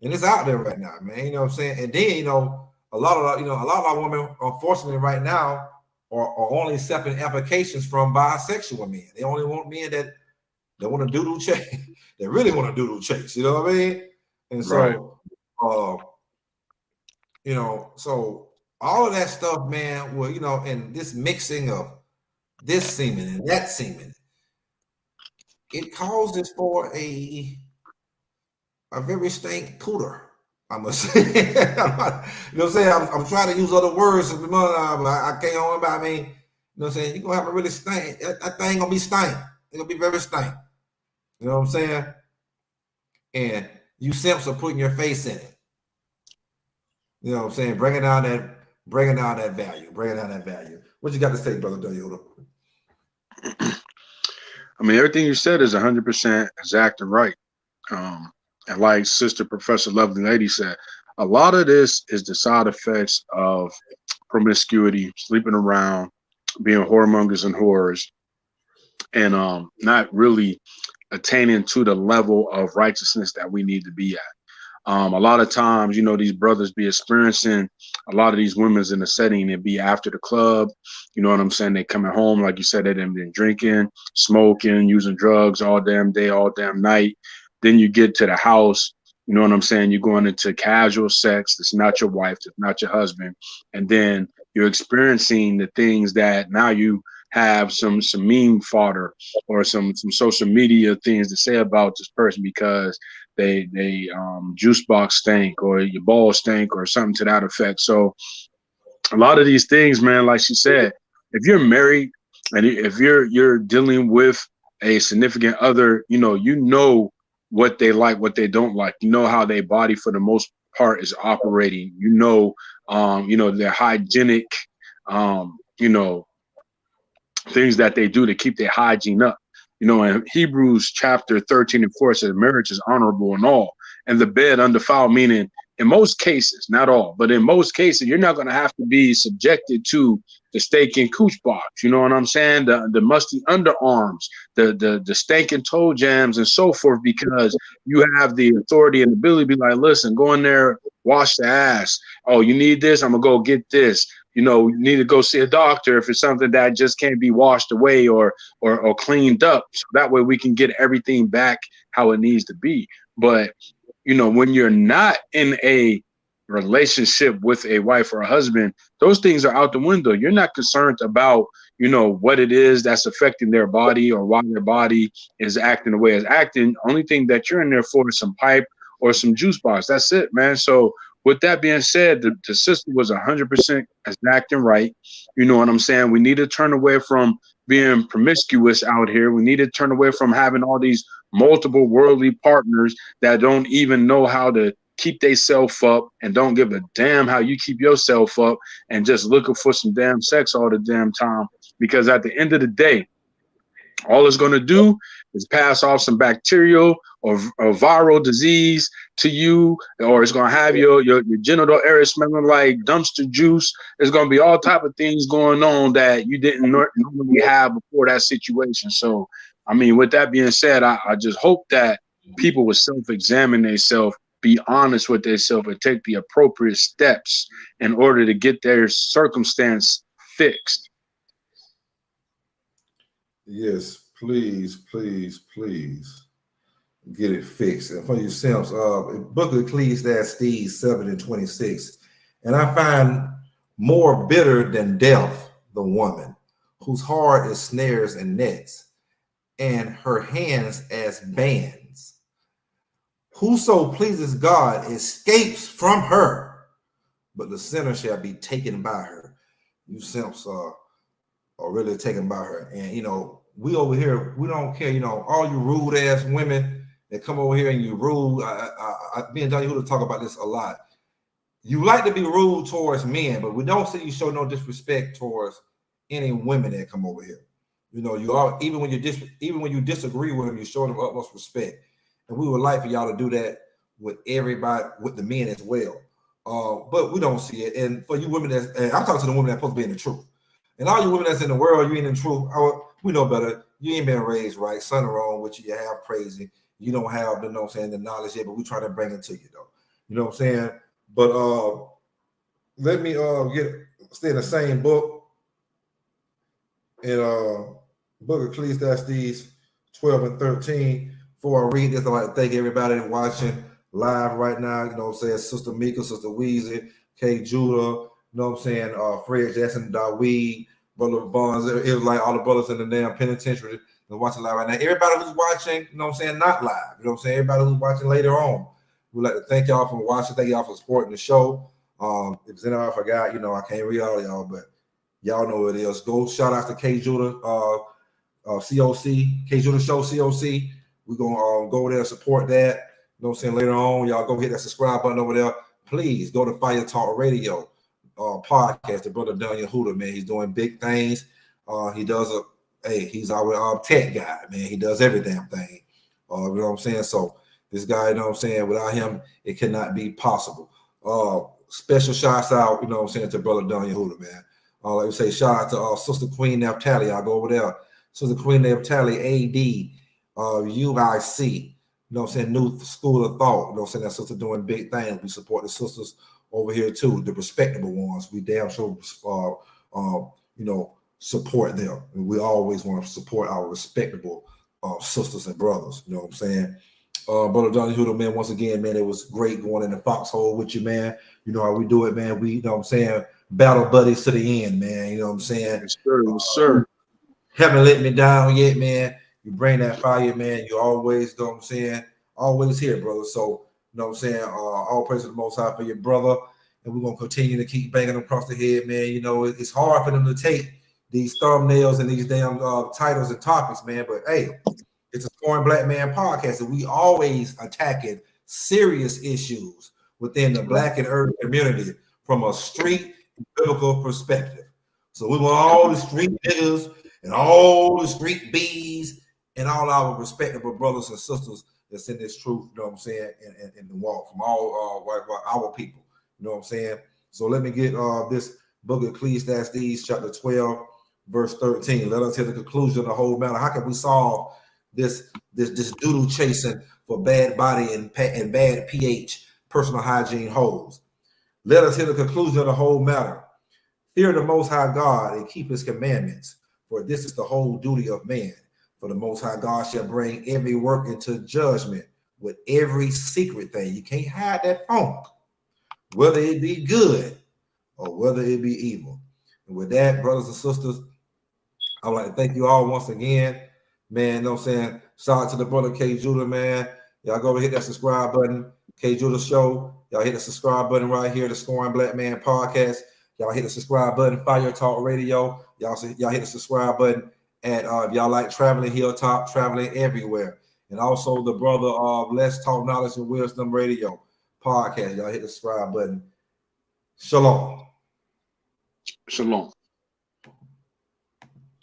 And it's out there right now, man. You know what I'm saying? And then, a lot of our women, unfortunately, right now, are only accepting applications from bisexual men. They only want men that want to doodle chase. They really want to doodle chase. You know what I mean? And so, so all of that stuff, man. Well, and this mixing of this semen and that semen, it causes for a very stank cooter. I'm gonna say, you know what I'm saying? I'm trying to use other words, but I can't hold about me. You know what I'm saying? You're gonna have a really stink. That thing gonna be stank. It's gonna be very stank. You know what I'm saying? And you simps are putting your face in it. You know what I'm saying? Bringing down that value. Bringing down that value. What you got to say, brother Doodoo? I mean, everything you said is 100% exact and right. And like Sister Professor Lovely Lady said, a lot of this is the side effects of promiscuity, sleeping around, being whoremongers and whores, and not really attaining to the level of righteousness that we need to be at. A lot of times, you know, these brothers be experiencing a lot of these women's in the setting and be after the club. You know what I'm saying? They coming home, like you said, they done been drinking, smoking, using drugs all damn day, all damn night. Then you get to the house, you know what I'm saying? You're going into casual sex. It's not your wife. It's not your husband. And then you're experiencing the things that now you have some meme fodder or some social media things to say about this person because they juice box stank or your balls stank or something to that effect. So a lot of these things, man, like she said, if you're married and if you're dealing with a significant other, you know what they like, what they don't like, you know how their body for the most part is operating, you know, their hygienic, things that they do to keep their hygiene up. You know, in Hebrews chapter 13 and 4 says marriage is honorable in all, and the bed undefiled, meaning in most cases, not all, but in most cases, you're not going to have to be subjected to the steak and cooch box. You know what I'm saying? The musty underarms, the stinking toe jams and so forth, because you have the authority and ability to be like, listen, go in there, wash the ass. Oh, you need this? I'm going to go get this. You know, you need to go see a doctor if it's something that just can't be washed away or cleaned up. So that way we can get everything back how it needs to be. But, you know, when you're not in a relationship with a wife or a husband, those things are out the window. You're not concerned about, you know, what it is that's affecting their body or why their body is acting the way it's acting. Only thing that you're in there for is some pipe or some juice box. That's it, man. So with that being said, the sister was 100% exact and right. You know what I'm saying? We need to turn away from being promiscuous out here. We need to turn away from having all these multiple worldly partners that don't even know how to keep themselves up and don't give a damn how you keep yourself up and just looking for some damn sex all the damn time. Because at the end of the day, all it's going to do is pass off some bacterial or viral disease to you, or it's going to have your genital area smelling like dumpster juice. There's going to be all type of things going on that you didn't normally have before that situation. So, I mean, with that being said, I just hope that people will self-examine themselves, be honest with themselves, and take the appropriate steps in order to get their circumstance fixed. Yes, please get it fixed. And for you simps, book of Ecclesiastes 7:26. And I find more bitter than death the woman, whose heart is snares and nets, and her hands as bands. Whoso pleases God escapes from her, but the sinner shall be taken by her. You simps are really taken by her. And you know, we over here, we don't care, you know, all you rude ass women that come over here and you rude. Me and Johnny Huda talk about this a lot. You like to be rude towards men, but we don't see you show no disrespect towards any women that come over here. You know, you are, even when you disagree with them, you show them utmost respect. And we would like for y'all to do that with everybody, with the men as well. But we don't see it. And for you women and I'm talking to the women that's supposed to be in the truth. And all you women that's in the world, you ain't in the truth. We know better. You ain't been raised right. Something wrong with you. You have crazy. You don't have the, you know what I'm saying, the knowledge yet, but we try to bring it to you though. You know what I'm saying? But let me stay in the same book. In book of Ecclesiastes 12:13. Before I read this, I'd like to thank everybody watching live right now. You know what I'm saying? Sister Mika, Sister Weezy, K. Judah, you know what I'm saying? Fred Jackson, Daweed, Brother Bonds. It was like all the brothers in the damn penitentiary that's watching live right now. Everybody who's watching, you know what I'm saying, not live. You know what I'm saying? Everybody who's watching later on. We'd like to thank y'all for watching. Thank y'all for supporting the show. If there's anything I forgot, I can't read all y'all, but y'all know what it is. Go shout out to K Judah, COC, K Judah Show, COC. We're gonna go there and support that. You know what I'm saying? Later on, y'all go hit that subscribe button over there. Please go to Fire Talk Radio podcast. The brother Daniel Huda, man, he's doing big things. He does he's our tech guy, man. He does every damn thing. You know what I'm saying? So this guy, you know what I'm saying, without him, it cannot be possible. Special shouts out, you know what I'm saying, to brother Daniel Huda, man. Like we say, shout out to Sister Queen Naphtali. I'll go over there. Sister Queen Naphtali, AD, UIC. You know what I'm saying? New School of Thought. You know what I'm saying? That sister doing big things. We support the sisters over here too, the respectable ones. We damn sure, support them. And we always want to support our respectable sisters and brothers. You know what I'm saying? Brother Johnny Hudo, man, once again, man, it was great going in the foxhole with you, man. You know how we do it, man. We, you know what I'm saying, battle buddies to the end, man. You know what I'm saying? Yes, sir. Yes, sir. Haven't let me down yet, man. You bring that fire, man. You always, you know what I'm saying, always here, brother. So, you know what I'm saying, all praise to the Most High for your brother. And we're going to continue to keep banging them across the head, man. You know, it's hard for them to take these thumbnails and these damn titles and topics, man. But, hey, it's a Scoring Black Man podcast, and we always attacking serious issues within the Black and urban community from a street biblical perspective. So we want all the street niggas and all the street bees and all our respectable brothers and sisters that's in this truth, you know what I'm saying, in the walk from all our people, you know what I'm saying. So let me get this book of Ecclesiastes, chapter 12, verse 13. Let us hear the conclusion of the whole matter. How can we solve this doodle chasing for bad body and bad pH, personal hygiene holes? Let us hear the conclusion of the whole matter. Fear the Most High God and keep his commandments, for this is the whole duty of man. For the Most High God shall bring every work into judgment with every secret thing. You can't hide that funk, whether it be good or whether it be evil. And with that, brothers and sisters, I would like to thank you all once again. Man, you know what I'm saying? Shout out to the brother K Judah, man. Y'all go over hit that subscribe button. K Judah Show. Y'all hit the subscribe button right here, the Scoring Black Man podcast. Y'all hit the subscribe button, Fire Talk Radio. Y'all hit the subscribe button. And if y'all like traveling, Hilltop, traveling everywhere. And also the brother of Let's Talk Knowledge and Wisdom Radio podcast. Y'all hit the subscribe button. Shalom. Shalom.